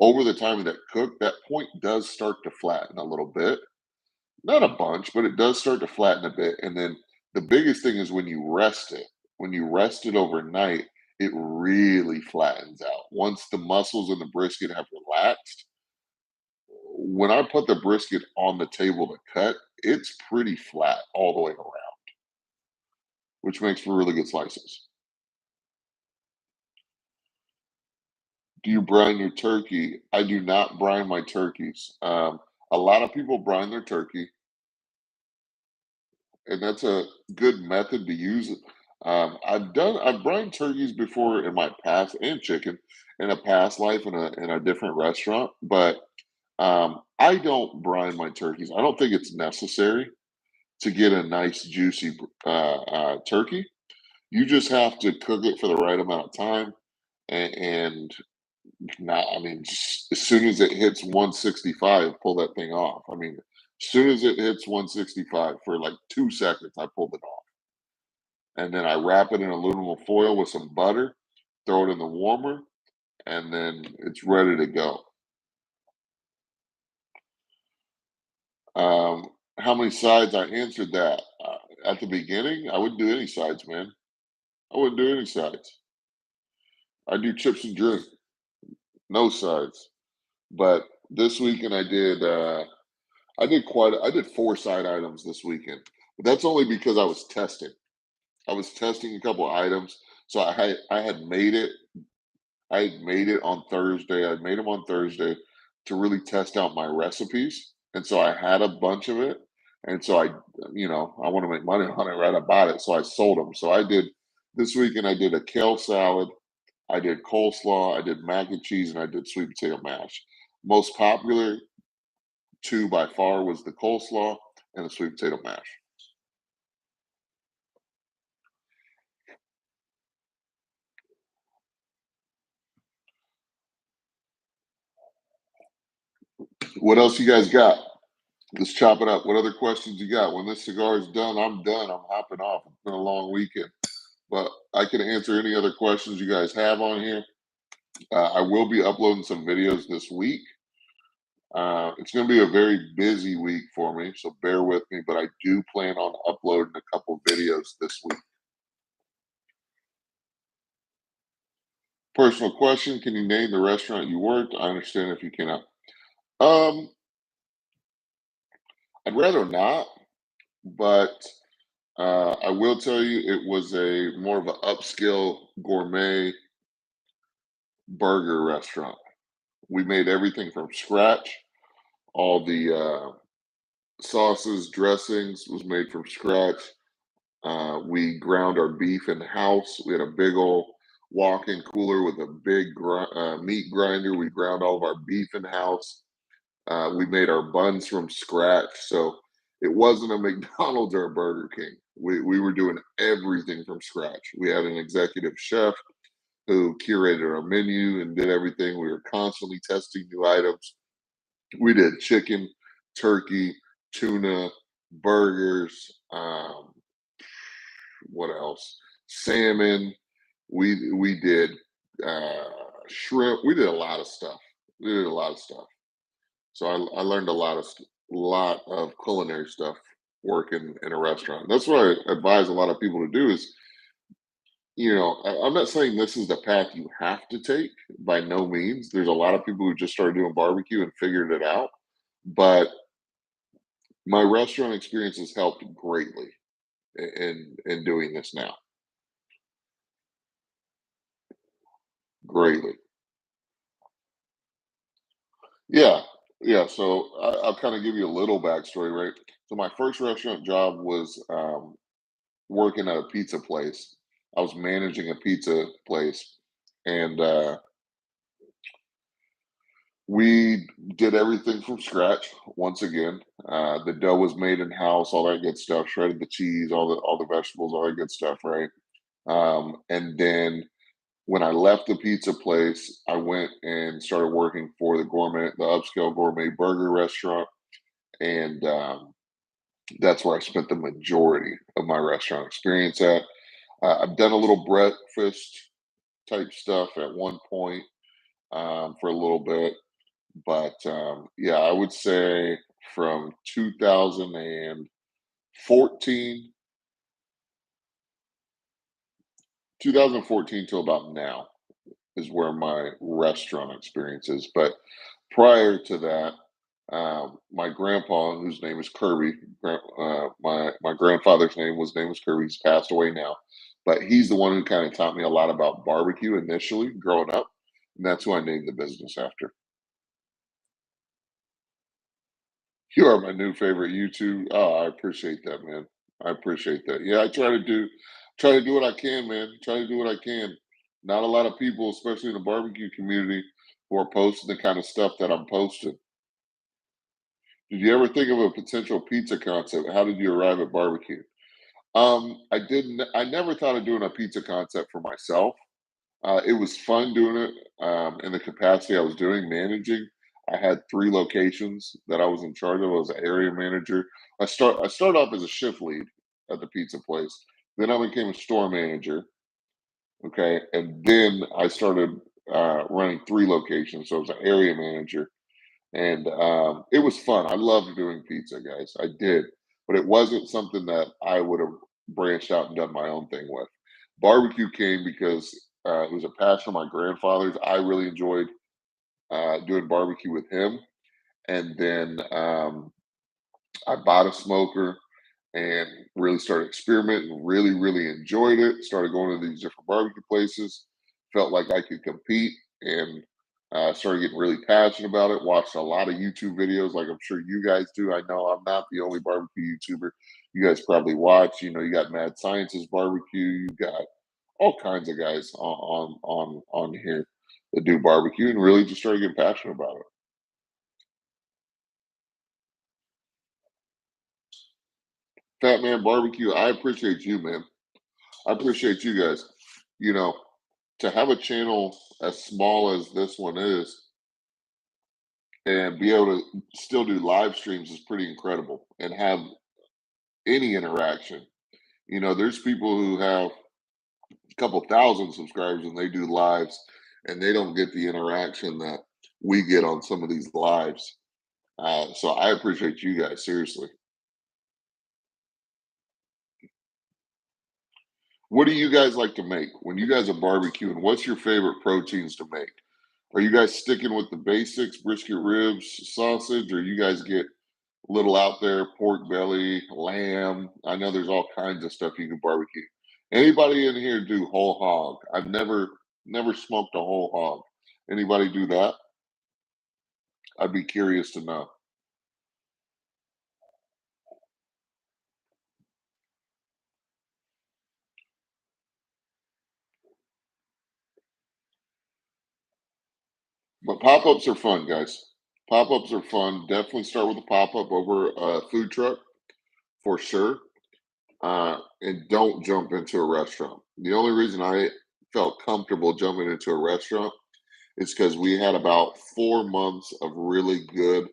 over the time of that cook, that point does start to flatten a little bit. Not a bunch, but it does start to flatten a bit. And then the biggest thing is when you rest it. When you rest it overnight, it really flattens out. Once the muscles in the brisket have relaxed, when I put the brisket on the table to cut, it's pretty flat all the way around, which makes for really good slices. Do you brine your turkey? I do not brine my turkeys. A lot of people brine their turkey, and that's a good method to use. I've brined turkeys before in my past, and chicken in a past life in a different restaurant, but I don't brine my turkeys. I don't think it's necessary to get a nice juicy turkey. You just have to cook it for the right amount of time, and not. I mean, just as soon as it hits 165, pull that thing off. I mean, as soon as it hits 165 for like 2 seconds, I pulled it off, and then I wrap it in aluminum foil with some butter, throw it in the warmer, and then it's ready to go. How many sides? I answered that at the beginning. I wouldn't do any sides, man. I wouldn't do any sides. I do chips and drink, no sides. But this weekend I did 4 side items this weekend. But that's only because I was testing. I was testing a couple items. So I had made it on Thursday. I made them on Thursday to really test out my recipes. And so I had a bunch of it. And so I want to make money on it, right? I bought it. So I sold them. So I did this weekend, I did a kale salad, I did coleslaw, I did mac and cheese, and I did sweet potato mash. Most popular two by far was the coleslaw and the sweet potato mash. What else you guys got? Let's chop it up. What other questions you got? When this cigar is done, I'm done. I'm hopping off. It's been a long weekend, but I can answer any other questions you guys have on here. I will be uploading some videos this week. It's going to be a very busy week for me, so bear with me. But I do plan on uploading a couple videos this week. Personal question: can you name the restaurant you worked? I understand if you cannot. Um, I'd rather not, but I will tell you it was a more of an upscale gourmet burger restaurant. We made everything from scratch. All the sauces, dressings was made from scratch. We ground our beef in the house. We had a big old walk-in cooler with a big meat grinder. We ground all of our beef in house. We made our buns from scratch, so it wasn't a McDonald's or a Burger King. We were doing everything from scratch. We had an executive chef who curated our menu and did everything. We were constantly testing new items. We did chicken, turkey, tuna, burgers. What else? Salmon. We did uh, shrimp. We did a lot of stuff. We did a lot of stuff. So I learned a lot of culinary stuff working in a restaurant. That's what I advise a lot of people to do is, I'm not saying this is the path you have to take by no means. There's a lot of people who just started doing barbecue and figured it out. But my restaurant experience has helped greatly in doing this now. greatly. Yeah, yeah. So I'll kind of give you a little backstory, right? So my first restaurant job was working at a pizza place. I was managing a pizza place, and we did everything from scratch. Once again, the dough was made in house, all that good stuff. Shredded the cheese, all the vegetables, all that good stuff, right? And then when I left the pizza place, I went and started working for the upscale gourmet burger restaurant, and that's where I spent the majority of my restaurant experience at. I've done a little breakfast type stuff at one point for a little bit, but yeah, I would say from 2014 till about now is where my restaurant experience is. But prior to that, my grandpa, whose name is Kirby, my grandfather's name was Kirby. He's passed away now, but he's the one who kind of taught me a lot about barbecue initially growing up, and that's who I named the business after. You are my new favorite YouTube. Oh, I appreciate that, man. I appreciate that. Yeah, I try to do what I can, man. Try to do what I can. Not a lot of people, especially in the barbecue community, who are posting the kind of stuff that I'm posting. Did you ever think of a potential pizza concept? How did you arrive at barbecue? I didn't. I never thought of doing a pizza concept for myself. It was fun doing it in the capacity I was doing managing. I had three locations that I was in charge of. I was an area manager. I started off as a shift lead at the pizza place. Then I became a store manager. Okay, and then I started running three locations. So I was an area manager, and it was fun. I loved doing pizza, guys. I did, but it wasn't something that I would have branched out and done my own thing with. Barbecue came because it was a passion of my grandfather's. I really enjoyed doing barbecue with him, and then I bought a smoker and really started experimenting. Really, really enjoyed it. Started going to these different barbecue places. Felt like I could compete, and started getting really passionate about it. Watched a lot of YouTube videos, like I'm sure you guys do. I know I'm not the only barbecue YouTuber you guys probably watch. You know, you got Mad Sciences Barbecue. You got all kinds of guys on here that do barbecue, and really just started getting passionate about it. Fat Man Barbecue. I appreciate you, man. I appreciate you guys. You know, to have a channel as small as this one is and be able to still do live streams is pretty incredible and have any interaction. You know, there's people who have a couple thousand subscribers and they do lives and they don't get the interaction that we get on some of these lives. So I appreciate you guys, seriously. What do you guys like to make when you guys are barbecuing? What's your favorite proteins to make? Are you guys sticking with the basics, brisket ribs, sausage, or you guys get a little out there, pork belly, lamb? I know there's all kinds of stuff you can barbecue. Anybody in here do whole hog? I've never smoked a whole hog. Anybody do that? I'd be curious to know. But pop-ups are fun, guys. Pop-ups are fun. Definitely start with a pop-up over a food truck for sure. And don't jump into a restaurant. The only reason I felt comfortable jumping into a restaurant is because we had about 4 months of really good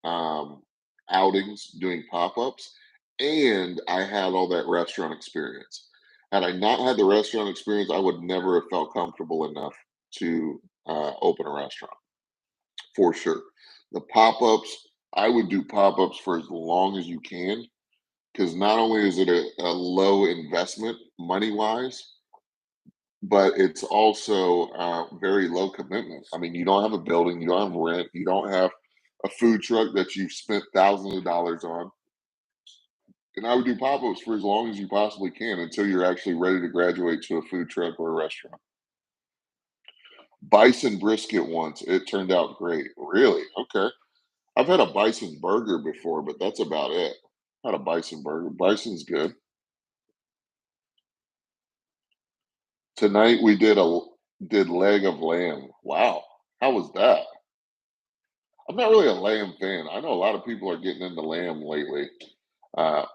um, outings doing pop-ups, and I had all that restaurant experience. Had I not had the restaurant experience, I would never have felt comfortable enough to open a restaurant for sure. The pop-ups, I would do pop-ups for as long as you can because not only is it a low investment money wise, but it's also very low commitment. I mean, you don't have a building, you don't have rent, you don't have a food truck that you've spent thousands of dollars on. And I would do pop ups for as long as you possibly can until you're actually ready to graduate to a food truck or a restaurant. Bison brisket once. It turned out great. Really? Okay. I've had a bison burger before, but that's about it. Had a bison burger. Bison's good. Tonight we did leg of lamb. Wow. How was that? I'm not really a lamb fan. I know a lot of people are getting into lamb lately.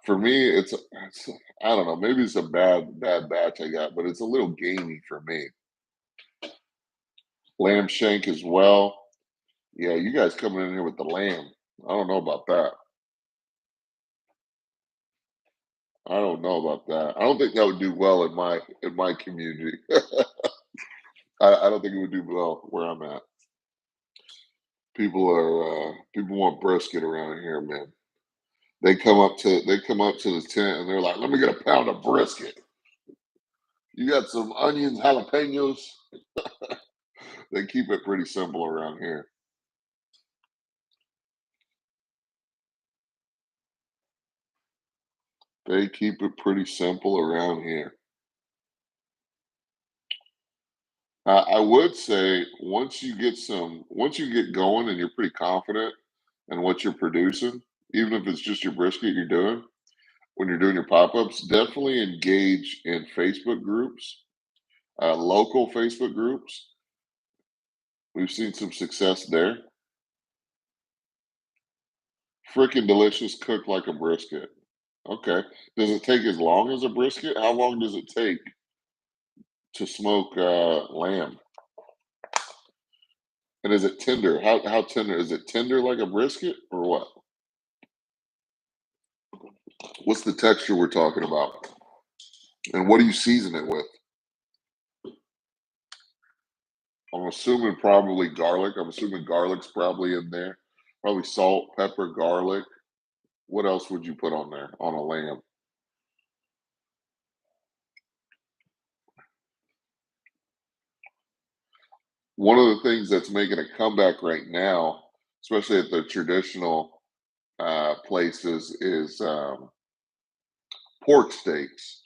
For me, it's I don't know. Maybe it's a bad batch I got, but it's a little gamey for me. Lamb shank as well. Yeah, you guys coming in here with the lamb. I don't know about that. I don't know about that. I don't think that would do well in my community. I don't think it would do well where I'm at. People want brisket around here, man. They come up to the tent and they're like, "Let me get a pound of brisket. You got some onions, jalapenos." They keep it pretty simple around here. They keep it pretty simple around here. I would say once you get going and you're pretty confident in what you're producing, even if it's just your brisket you're doing, when you're doing your pop-ups, definitely engage in Facebook groups, local Facebook groups. We've seen some success there. Freaking delicious, cooked like a brisket. Okay. Does it take as long as a brisket? How long does it take to smoke lamb? And is it tender? How tender is it? Tender like a brisket or what? What's the texture we're talking about? And what do you season it with? I'm assuming probably garlic. I'm assuming garlic's probably in there. Probably salt, pepper, garlic. What else would you put on there on a lamb? One of the things that's making a comeback right now, especially at the traditional places, is pork steaks.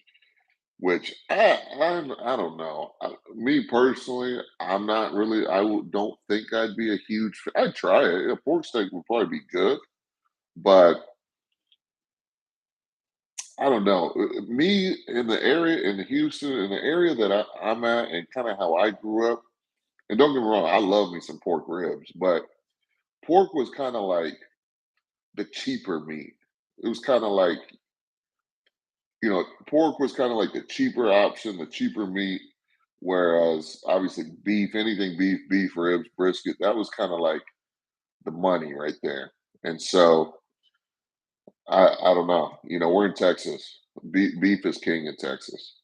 Which I don't know. Me personally, I'm not really. Don't think I'd be a huge. I'd try it. A pork steak would probably be good, but I don't know. Me in the area in Houston, in the area that I'm at, and kind of how I grew up. And don't get me wrong, I love me some pork ribs, but pork was kind of like the cheaper meat. It was kind of like pork was kind of like the cheaper option, the cheaper meat. Whereas obviously beef, anything beef, beef ribs, brisket, that was kind of like the money right there. And so I don't know. We're in Texas. Beef is king in Texas.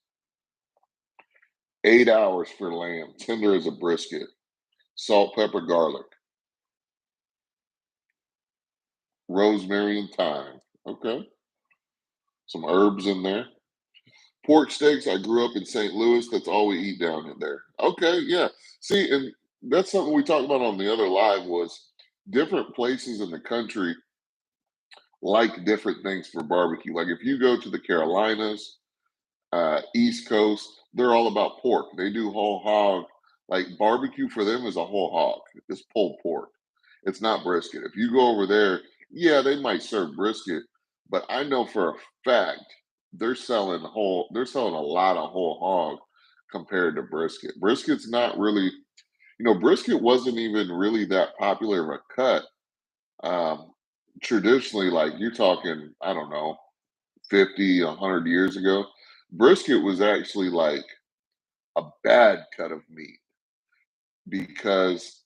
8 hours for lamb, tender as a brisket, salt, pepper, garlic, rosemary, and thyme. Okay, some herbs in there. Pork steaks. I grew up in St. Louis. That's all we eat down in there. Okay, yeah. See, and that's something we talked about on the other live was different places in the country like different things for barbecue. Like if you go to the Carolinas, East Coast, they're all about pork. They do whole hog. Like barbecue for them is a whole hog. It's pulled pork. It's not brisket. If you go over there, yeah, they might serve brisket, but I know for a fact they're selling a lot of whole hog compared to brisket. Brisket's not really, brisket wasn't even really that popular of a cut. Um, Traditionally, like you're talking, I don't know, 50, 100 years ago, brisket was actually like a bad cut of meat because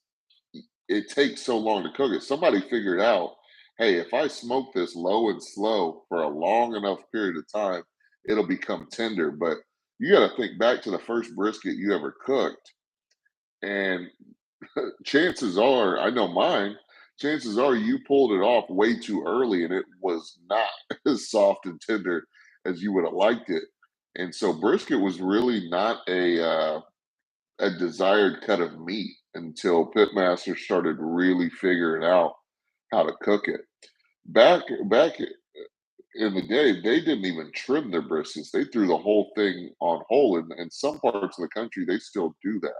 it takes so long to cook it. Somebody figured out, hey, if I smoke this low and slow for a long enough period of time, it'll become tender. But you got to think back to the first brisket you ever cooked. And chances are, I know mine, chances are you pulled it off way too early and it was not as soft and tender as you would have liked it. And so brisket was really not a desired cut of meat until pitmasters started really figuring out how to cook it. Back in the day, they didn't even trim their briskets. They threw the whole thing on whole. In some parts of the country, they still do that.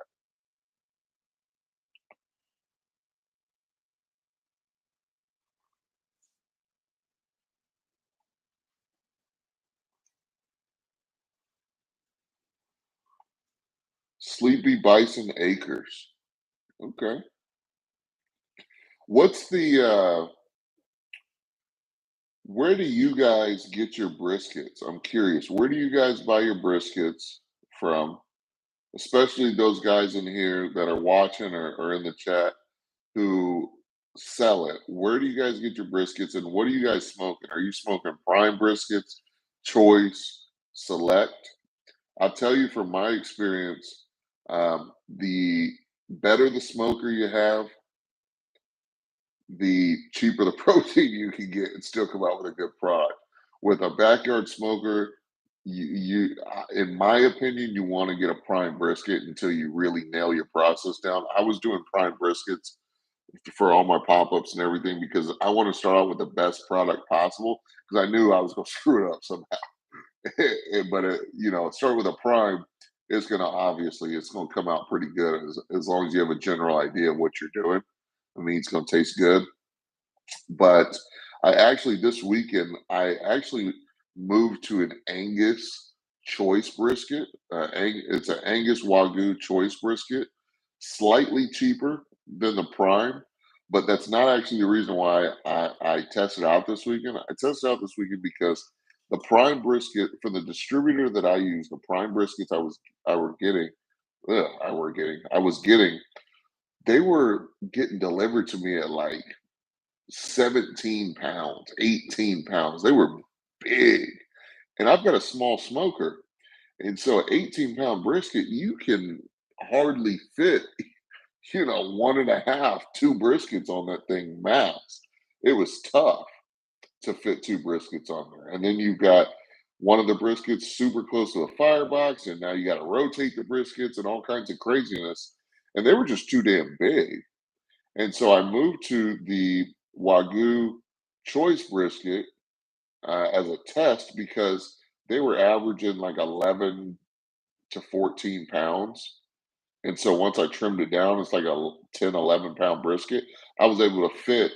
Sleepy Bison Acres. Okay. What's the where do you guys get your briskets? I'm curious. Where do you guys buy your briskets from? Especially those guys in here that are watching or in the chat who sell it. Where do you guys get your briskets and what are you guys smoking? Are you smoking prime briskets, choice, select? I'll tell you from my experience, the better the smoker you have, the cheaper the protein you can get and still come out with a good product. With a backyard smoker, in my opinion, you want to get a prime brisket until you really nail your process down. I was doing prime briskets for all my pop-ups and everything because I want to start out with the best product possible because I knew I was going to screw it up somehow. But start with a prime. It's going to obviously it's going to come out pretty good as long as you have a general idea of what you're doing. I mean, it's going to taste good. But I actually this weekend I actually moved to an Angus choice brisket. It's an Angus Wagyu choice brisket, slightly cheaper than the prime, but that's not actually the reason why I tested out this weekend. I tested out this weekend because the prime brisket from the distributor that I use, the prime briskets I were getting, I was getting, they were getting delivered to me at like 17 pounds, 18 pounds. They were big. And I've got a small smoker. And so an 18-pound brisket, you can hardly fit, one and a half, two briskets on that thing max. It was tough to fit two briskets on there. And then you've got one of the briskets super close to the firebox, and now you got to rotate the briskets and all kinds of craziness. And they were just too damn big. And so I moved to the Wagyu choice brisket as a test because they were averaging like 11 to 14 pounds. And so once I trimmed it down, it's like a 10, 11-pound brisket. I was able to fit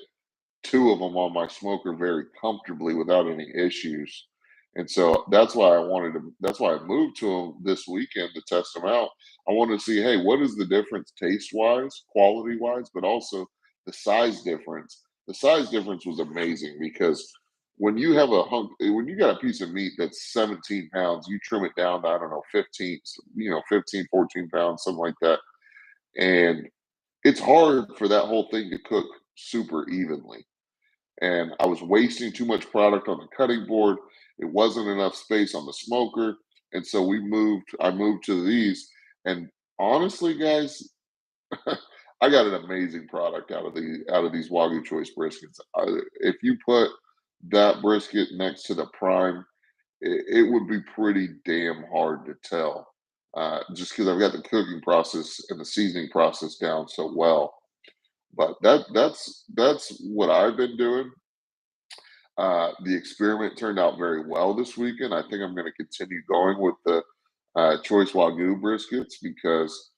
two of them on my smoker very comfortably without any issues. And so that's why I moved to them this weekend to test them out. I wanted to see, hey, what is the difference taste wise, quality wise, but also the size difference. The size difference was amazing because when you got a piece of meat that's 17 pounds, you trim it down to, I don't know, 15, 15, 14 pounds, something like that. And it's hard for that whole thing to cook super evenly and I was wasting too much product on the cutting board. It wasn't enough space on the smoker, and so I moved to these, and honestly, guys, I got an amazing product out of these Wagyu Choice briskets. If you put that brisket next to the prime, it would be pretty damn hard to tell. Just because I've got the cooking process and the seasoning process down so well. But that's what I've been doing. The experiment turned out very well this weekend. I think I'm going to continue going with the choice wagyu briskets because,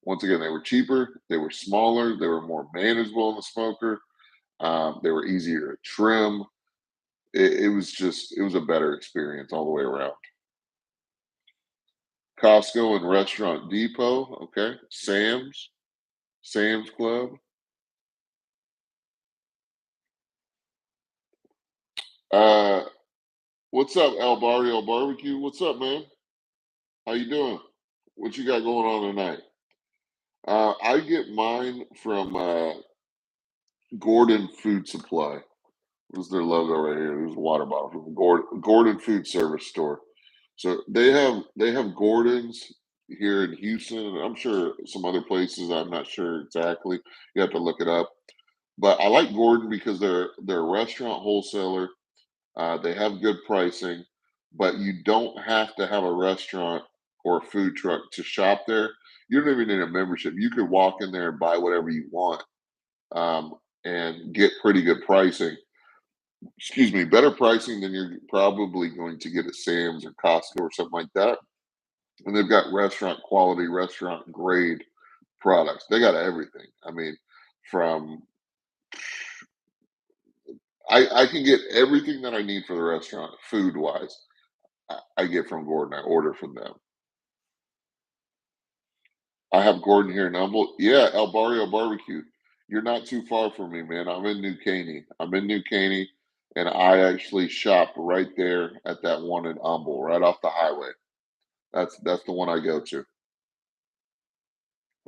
once again, they were cheaper, they were smaller, they were more manageable in the smoker, they were easier to trim. It was a better experience all the way around. Costco and Restaurant Depot, okay. Sam's Club. Uh, what's up, El Barrio Barbecue? What's up, man? How you doing? What you got going on tonight? I get mine from Gordon Food Supply. There's their logo right here. There's a water bottle from Gordon Food Service Store. So they have Gordon's here in Houston, and I'm sure some other places. I'm not sure exactly. You have to look it up. But I like Gordon because they're a restaurant wholesaler. They have good pricing, but you don't have to have a restaurant or a food truck to shop there. You don't even need a membership. You could walk in there and buy whatever you want um, and get pretty good pricing. Excuse me, better pricing than you're probably going to get at Sam's or Costco or something like that. And they've got restaurant quality, restaurant grade products. They got everything. I mean, from I can get everything that I need for the restaurant, food wise. I get from Gordon. I order from them. I have Gordon here in Humble. Yeah, El Barrio Barbecue. You're not too far from me, man. I'm in New Caney. I'm in New Caney, and I actually shop right there at that one in Humble, right off the highway. That's the one I go to.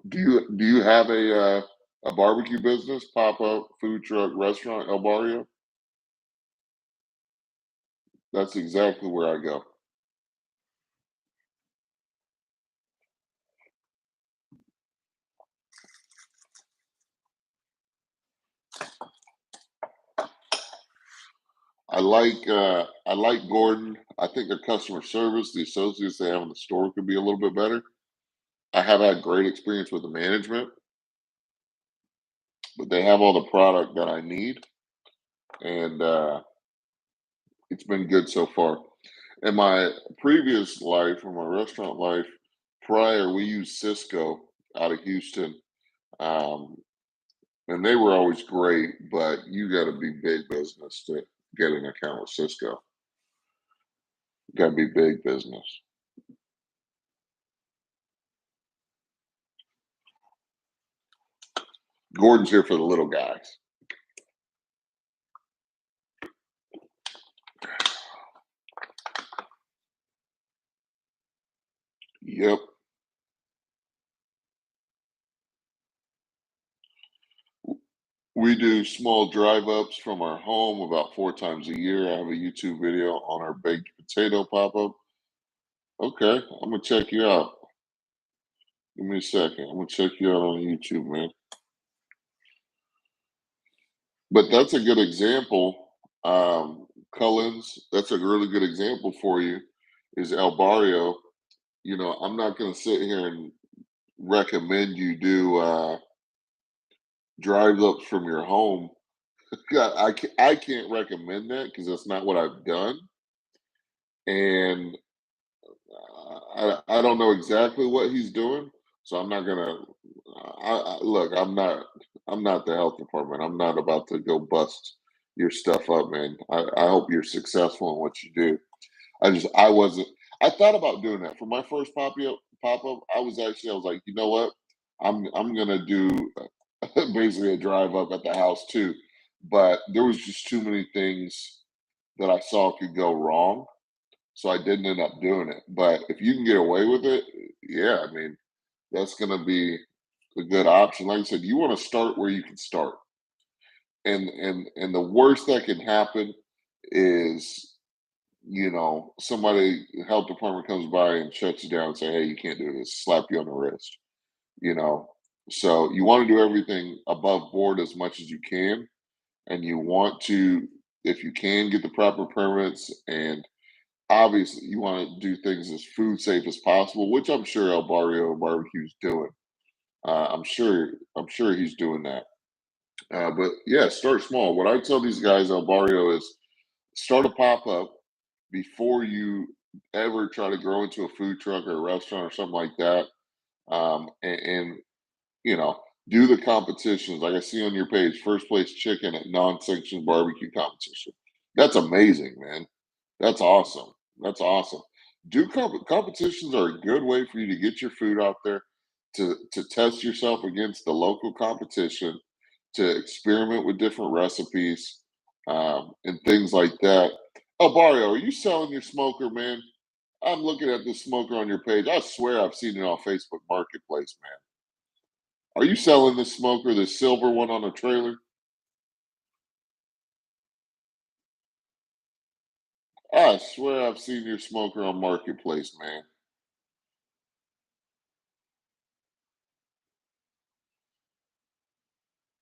Do you have a barbecue business, pop up food truck restaurant, El Barrio? That's exactly where I go. I like Gordon. I think their customer service, the associates they have in the store could be a little bit better. I have had great experience with the management, but they have all the product that I need, and it's been good so far. In my previous life, in my restaurant life, prior, we used Cisco out of Houston, um, and they were always great. But you got to be big business to get an account with Cisco. Got to be big business. Gordon's here for the little guys. Yep. We do small drive ups from our home about 4 times a year. I have a YouTube video on our baked potato pop up. Okay, I'm gonna check you out. Give me a second. I'm gonna check you out on YouTube, man. But that's a good example. Cullens, that's a really good example for you. Is El Barrio. I'm not gonna sit here and recommend you do drive ups from your home. God, I can't recommend that because that's not what I've done. And I don't know exactly what he's doing, so I'm not gonna. Look. I'm not the health department. I'm not about to go bust your stuff up, man. I hope you're successful in what you do. I wasn't. I thought about doing that for my first pop up. I was like, you know what? I'm gonna do basically a drive up at the house too, but there was just too many things that I saw could go wrong, so I didn't end up doing it. But if you can get away with it, yeah, I mean, that's going to be a good option. Like I said, you want to start where you can start, and the worst that can happen is somebody health department comes by and shuts you down and say, hey, you can't do this, slap you on the wrist. You know, so you want to do everything above board as much as you can, and you want to, if you can, get the proper permits and obviously you want to do things as food safe as possible, which I'm sure El Barrio Barbecue's doing. I'm sure he's doing that. But yeah, start small. What I tell these guys, El Barrio, is start a pop up before you ever try to grow into a food truck or a restaurant or something like that. And you know, do the competitions like I see on your page, first place chicken at non-sanctioned barbecue competition. That's amazing, man. That's awesome. That's awesome. Competitions are a good way for you to get your food out there, to test yourself against the local competition, to experiment with different recipes, and things like that. Oh, Barrio, are you selling your smoker, man? I'm looking at this smoker on your page. I swear I've seen it on Facebook Marketplace, man. Are you selling this smoker, the silver one on a trailer? I swear I've seen your smoker on Marketplace, man.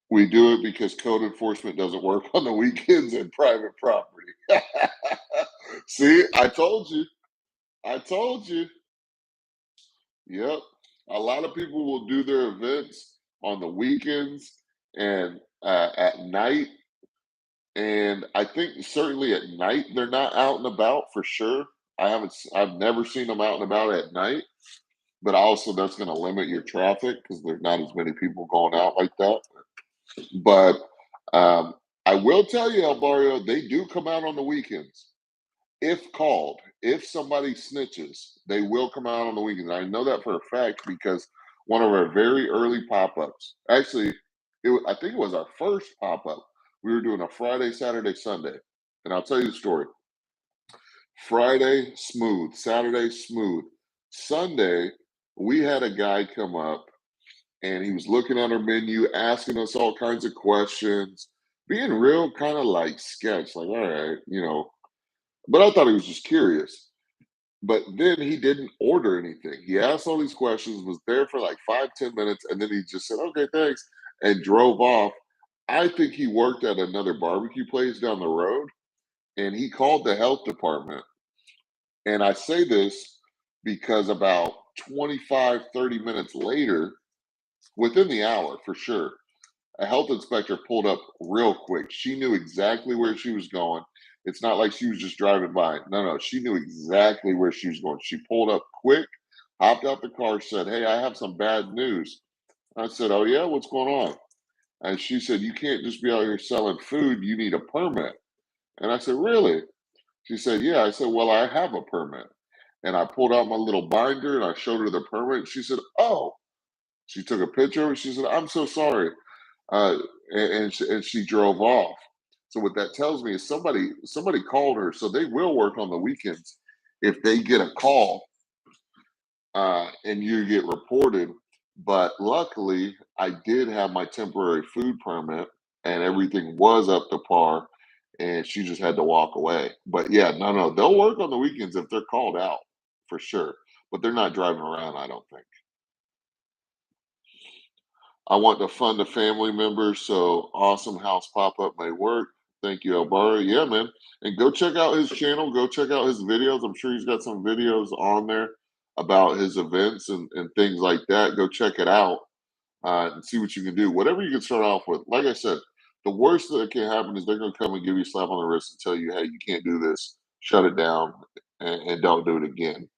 We do it because code enforcement doesn't work on the weekends and private property. See, I told you. I told you. Yep. A lot of people will do their events on the weekends and at night. And I think certainly at night they're not out and about for sure. I've never seen them out and about at night. But also that's going to limit your traffic because there's not as many people going out like that. But um, I will tell you, El Barrio, they do come out on the weekends if called. If somebody snitches, they will come out on the weekends. I know that for a fact because one of our very early pop-ups. Actually, I think it was our first pop-up. We were doing a Friday, Saturday, Sunday, and I'll tell you the story. Friday, smooth. Saturday, smooth. Sunday, we had a guy come up and he was looking at our menu, asking us all kinds of questions, being real kind of like sketch, like, all right, but I thought he was just curious. But then he didn't order anything. He asked all these questions, was there for like 5, 10 minutes, and then he just said, okay, thanks, and drove off. I think he worked at another barbecue place down the road, and he called the health department. And I say this because about 25, 30 minutes later, within the hour for sure, a health inspector pulled up real quick. She knew exactly where she was going. It's not like she was just driving by. No, no, she knew exactly where she was going. She pulled up quick, hopped out the car, said, hey, I have some bad news. I said, oh, yeah, what's going on? And she said, you can't just be out here selling food. You need a permit. And I said, really? She said, yeah. I said, well, I have a permit. And I pulled out my little binder and I showed her the permit. She said, oh, she took a picture of it. She said, I'm so sorry. uh, and she drove off. So what that tells me is somebody called her, so they will work on the weekends if they get a call and you get reported. But luckily, I did have my temporary food permit, and everything was up to par, and she just had to walk away. But yeah, no, no, they'll work on the weekends if they're called out for sure. But they're not driving around, I don't think. I want to fund a family member, so awesome house pop up may work. Thank you, Elbara. Yeah, man. And go check out his channel. Go check out his videos. I'm sure he's got some videos on there about his events and things like that. Go check it out and see what you can do. Whatever you can start off with. Like I said, the worst that can happen is they're going to come and give you a slap on the wrist and tell you, hey, you can't do this. Shut it down and don't do it again.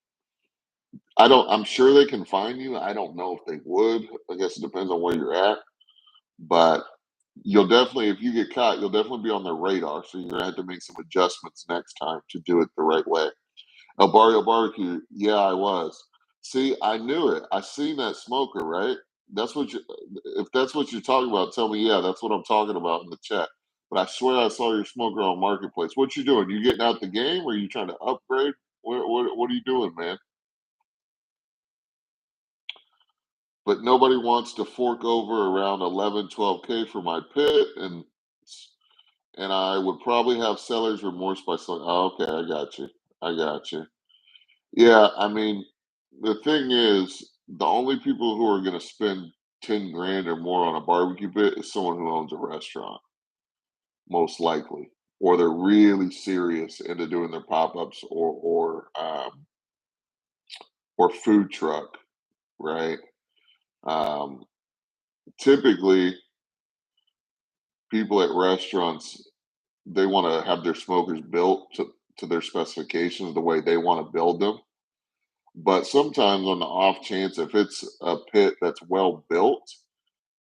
I'm sure they can find you. I don't know if they would. I guess it depends on where you're at. But you'll definitely, if you get caught, you'll definitely be on their radar. So you're gonna have to make some adjustments next time to do it the right way. El Barrio Barbecue, yeah, I was. See, I knew it. I seen that smoker, right? That's what you. If that's what you're talking about, tell me. Yeah, that's what I'm talking about in the chat. But I swear I saw your smoker on Marketplace. What you doing? You getting out the game, or you trying to upgrade? What are you doing, man? But nobody wants to fork over around 11, 12K for my pit, and I would probably have seller's remorse by saying, "Oh, okay, I got you. I got you." Yeah, I mean, the thing is, the only people who are going to spend 10 grand or more on a barbecue pit is someone who owns a restaurant, most likely, or they're really serious into doing their pop-ups or food truck, right? Um, Typically, people at restaurants, they want to have their smokers built to their specifications the way they want to build them. But sometimes on the off chance, if it's a pit that's well built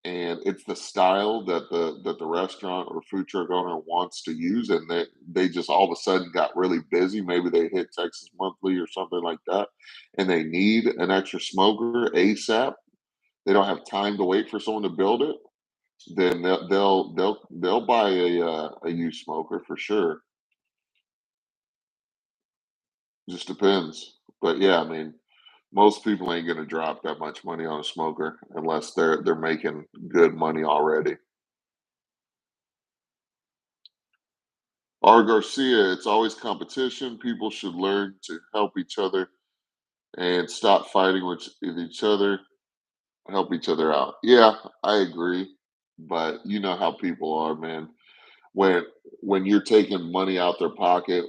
and it's the style that the restaurant or food truck owner wants to use, and they just all of a sudden got really busy, maybe they hit Texas Monthly or something like that, and they need an extra smoker ASAP. They don't have time to wait for someone to build it. Then they'll buy a used smoker for sure. Just depends. But yeah, I mean, most people ain't gonna drop that much money on a smoker unless they're making good money already. R. Garcia, it's always competition. People should learn to help each other and stop fighting with each other, help each other out. Yeah, I agree. But you know how people are, man. When when you're taking money out their pocket,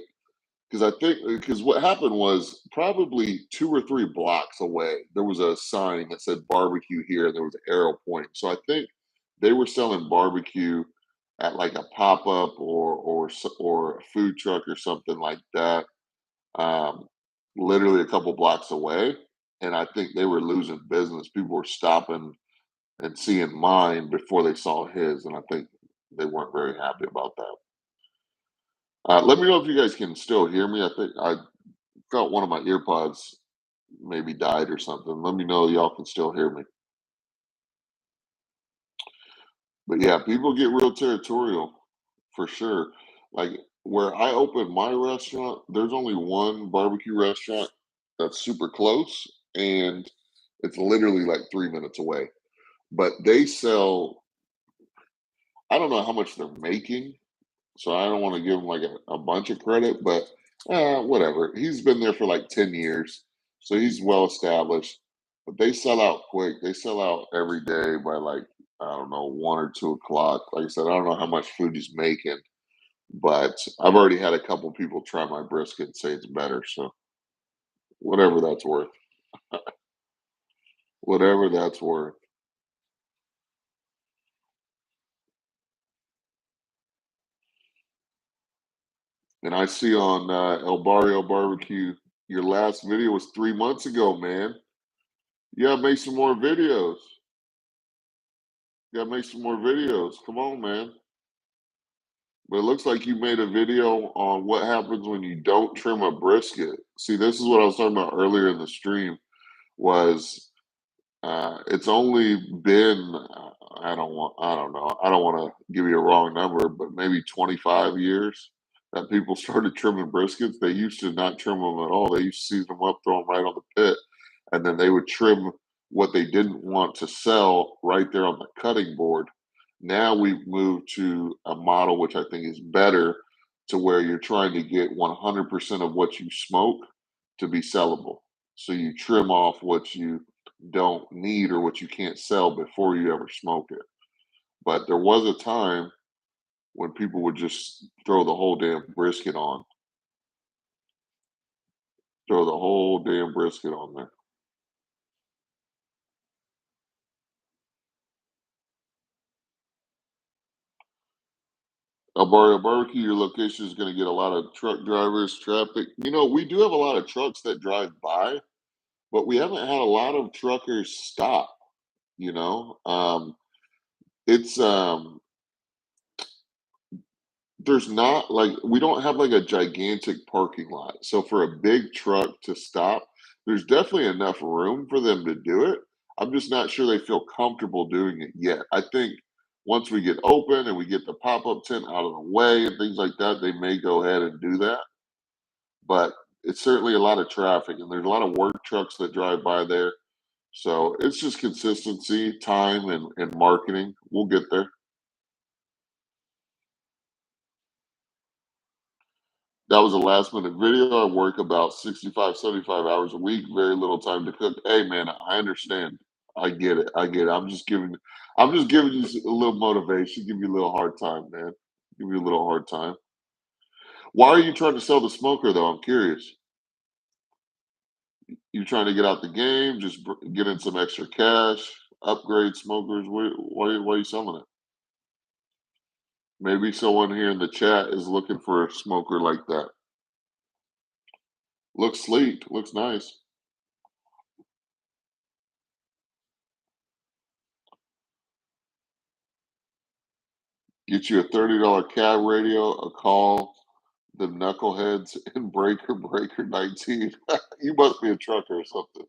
because I think because what happened was probably 2 or 3 blocks away, there was a sign that said barbecue here, and there was an arrow pointing. So I think they were selling barbecue at like a pop up or a food truck or something like that, um, literally a couple blocks away. And I think they were losing business. People were stopping and seeing mine before they saw his, and I think they weren't very happy about that. Let me know if you guys can still hear me. I think I felt one of my earpods maybe died or something. Let me know y'all can still hear me. But yeah, people get real territorial for sure. Like where I opened my restaurant, there's only one barbecue restaurant that's super close, and it's literally like 3 minutes away. But they sell, I don't know how much they're making, so I don't want to give him like a bunch of credit, but whatever. He's been there for like 10 years, so he's well established. But they sell out quick. They sell out every day by like, I don't know, 1 or 2 o'clock. Like I said, I don't know how much food he's making, but I've already had a couple people try my brisket and say it's better. So whatever that's worth, whatever that's worth. And I see on El Barrio Barbecue, your last video was 3 months ago, man. You gotta make some more videos. You gotta make some more videos. Come on, man. But it looks like you made a video on what happens when you don't trim a brisket. See, this is what I was talking about earlier in the stream. Was it's only been I don't know, I don't want to give you a wrong number, but maybe 25 years that people started trimming briskets. They used to not trim them at all. They used to season them up, throw them right on the pit, and then they would trim what they didn't want to sell right there on the cutting board. Now we've moved to a model which I think is better, to where you're trying to get 100% of what you smoke to be sellable. So you trim off what you don't need or what you can't sell before you ever smoke it. But there was a time when people would just throw the whole damn brisket on, throw the whole damn brisket on there. El Barrio Barbecue, your location is going to get a lot of truck drivers, traffic. We do have a lot of trucks that drive by, but we haven't had a lot of truckers stop. You know, it's there's not like we don't have like a gigantic parking lot. So for a big truck to stop, there's definitely enough room for them to do it. I'm just not sure they feel comfortable doing it yet. I think once we get open and we get the pop-up tent out of the way and things like that, they may go ahead and do that. But it's certainly a lot of traffic and there's a lot of work trucks that drive by there. So it's just consistency, time, and marketing. We'll get there. That was a last minute video. I work about 65, 75 hours a week, very little time to cook. Hey man, I understand. I get it. I get it. I'm just giving you a little motivation, give you a little hard time, man. Give you a little hard time. Why are you trying to sell the smoker though? I'm curious. You trying to get out the game, just get in some extra cash, upgrade smokers? Why are you selling it? Maybe someone here in the chat is looking for a smoker like that. Looks sleek, looks nice. Get you a $30 cab radio, a call, the knuckleheads, and Breaker 19. You must be a trucker or something.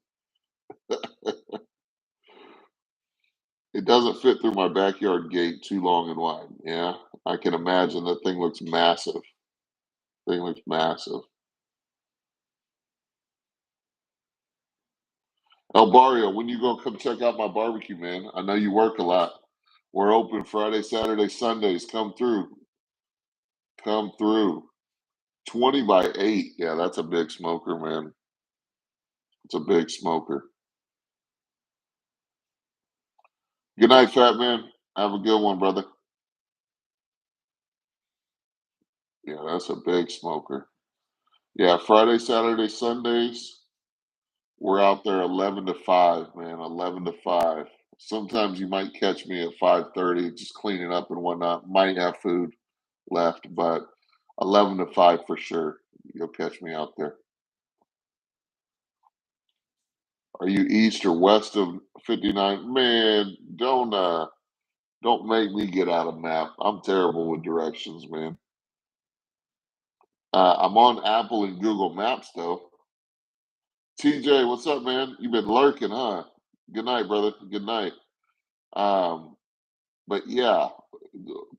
It doesn't fit through my backyard gate too long and wide. Yeah, I can imagine that thing looks massive. Thing looks massive. El Barrio, when you gonna come check out my barbecue, man? I know you work a lot. We're open Friday, Saturday, Sundays. Come through. Come through. 20 by 8. Yeah, that's a big smoker, man. It's a big smoker. Good night, fat man. Have a good one, brother. Yeah, that's a big smoker. Yeah, Friday, Saturday, Sundays, we're out there 11 to 5, man. 11 to 5. Sometimes you might catch me at 5:30 just cleaning up and whatnot. Might have food left, but 11 to 5 for sure. You'll catch me out there. Are you east or west of 59? Man, don't make me get out a map. I'm terrible with directions, man. I'm on Apple and Google Maps though. TJ, what's up, man? You've been lurking, huh? Good night, brother. Good night. Um, But yeah,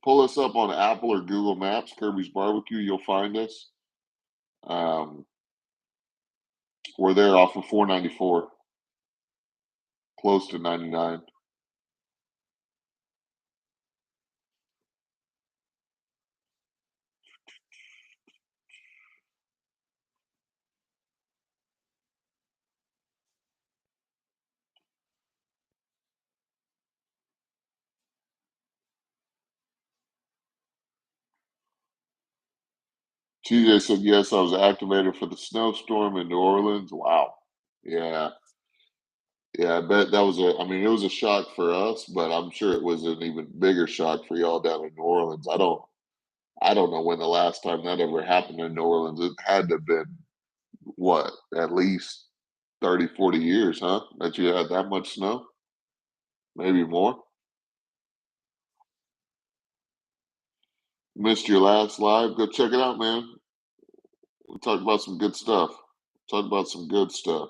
pull us up on Apple or Google Maps, Kirby's Barbecue. You'll find us. Um, we're there off of 494, close to 99. TJ said, yes, I was activated for the snowstorm in New Orleans. Wow. Yeah. Yeah, I bet that was a, I mean, it was a shock for us, but I'm sure it was an even bigger shock for y'all down in New Orleans. I don't know when the last time that ever happened in New Orleans. It had to have been what, at least 30, 40 years, huh? That you had that much snow? Maybe more. Missed your last live. Go check it out, man. We talked about some good stuff. Talk about some good stuff.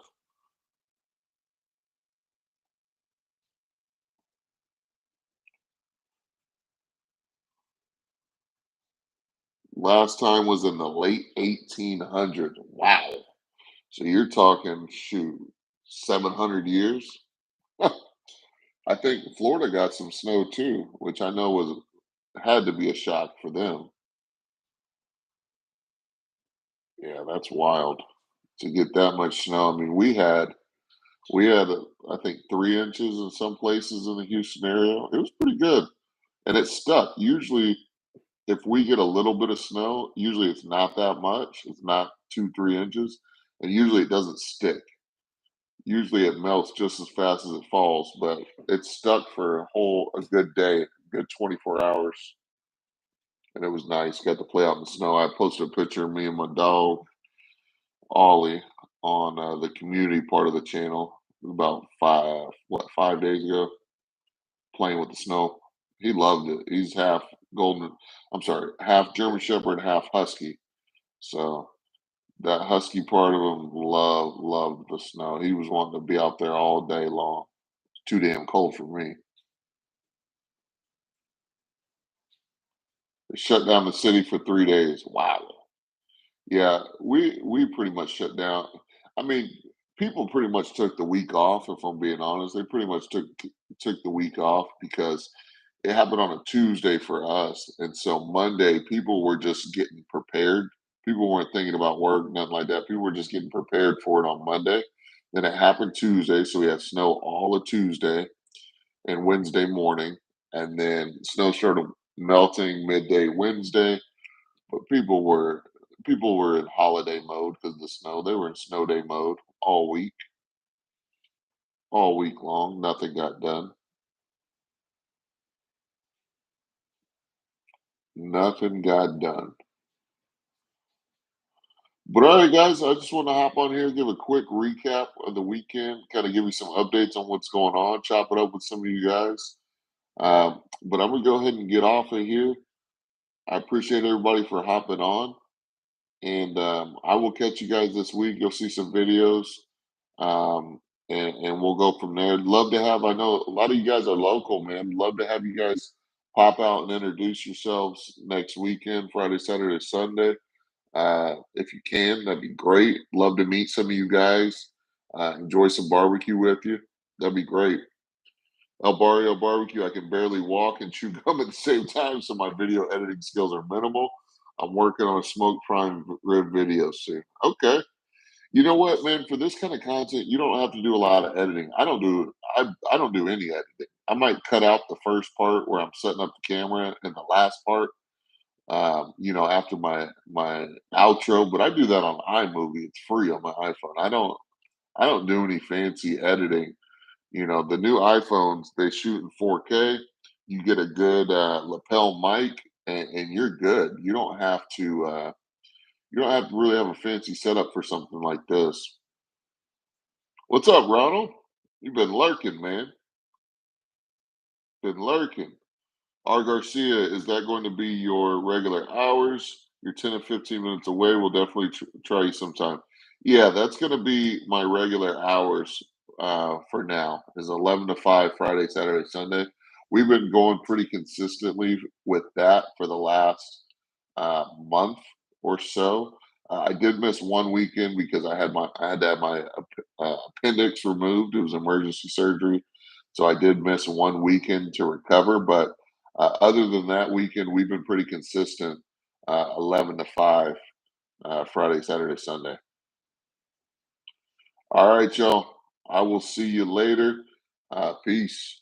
Last time was in the late 1800s. Wow. So you're talking, shoot, 700 years? I think Florida got some snow too, which I know was had to be a shock for them. Yeah, that's wild to get that much snow. I mean, we had I think 3 inches in some places in the Houston area. It was pretty good, and it stuck. Usually, if we get a little bit of snow, usually it's not that much. It's not 2, 3 inches, and usually it doesn't stick. Usually it melts just as fast as it falls, but it stuck for a good day, good 24 hours, and it was nice. Got to play out in the snow. I posted a picture of me and my dog Ollie on the community part of the channel about 5 days ago, playing with the snow. He loved it. He's half golden. I'm sorry, half German Shepherd, half Husky. So that husky part of him loved the snow. He was wanting to be out there all day long. It's too damn cold for me. They shut down the city for 3 days. Wow. Yeah, we pretty much shut down. I mean, people pretty much took the week off, if I'm being honest. They pretty much took the week off because it happened on a Tuesday for us. And so Monday, people were just getting prepared. People weren't thinking about work, nothing like that. People were just getting prepared for it on Monday. Then it happened Tuesday, so we had snow all of Tuesday and Wednesday morning. And then snow started melting midday Wednesday, but people were in holiday mode because of the snow. They were in snow day mode all week long. Nothing got done. Nothing got done. But all right, guys, I just want to hop on here, give a quick recap of the weekend, kind of give you some updates on what's going on, chop it up with some of you guys. But I'm gonna go ahead and get off of here. I appreciate everybody for hopping on, and I will catch you guys this week. You'll see some videos, um, and we'll go from there. Love to have. I know a lot of you guys are local, man. Love to have you guys pop out and introduce yourselves next weekend, Friday, Saturday, Sunday. If you can, that'd be great. Love to meet some of you guys. Enjoy some barbecue with you. That'd be great. El Barrio Barbecue. I can barely walk and chew gum at the same time, so my video editing skills are minimal. I'm working on a smoke prime rib video soon. Okay. You know what, man? For this kind of content, you don't have to do a lot of editing. I don't do any editing. I might cut out the first part where I'm setting up the camera and the last part, after my outro. But I do that on iMovie. It's free on my iPhone. I don't do any fancy editing. The new iPhones, they shoot in 4K. You get a good lapel mic, and you're good. You don't have to really have a fancy setup for something like this. What's up, Ronald? You've been lurking, man. Been lurking. R. Garcia, is that going to be your regular hours? You're 10 to 15 minutes away. We'll definitely try you sometime. Yeah, that's going to be my regular hours for now, is 11 to 5, Friday, Saturday, Sunday. we've been going pretty consistently with that for the last month or so. I did miss one weekend because I had to have my appendix removed. It was emergency surgery, so I did miss one weekend to recover. But other than that weekend, we've been pretty consistent. 11 to 5, Friday, Saturday, Sunday. All right, y'all. I will see you later. Peace.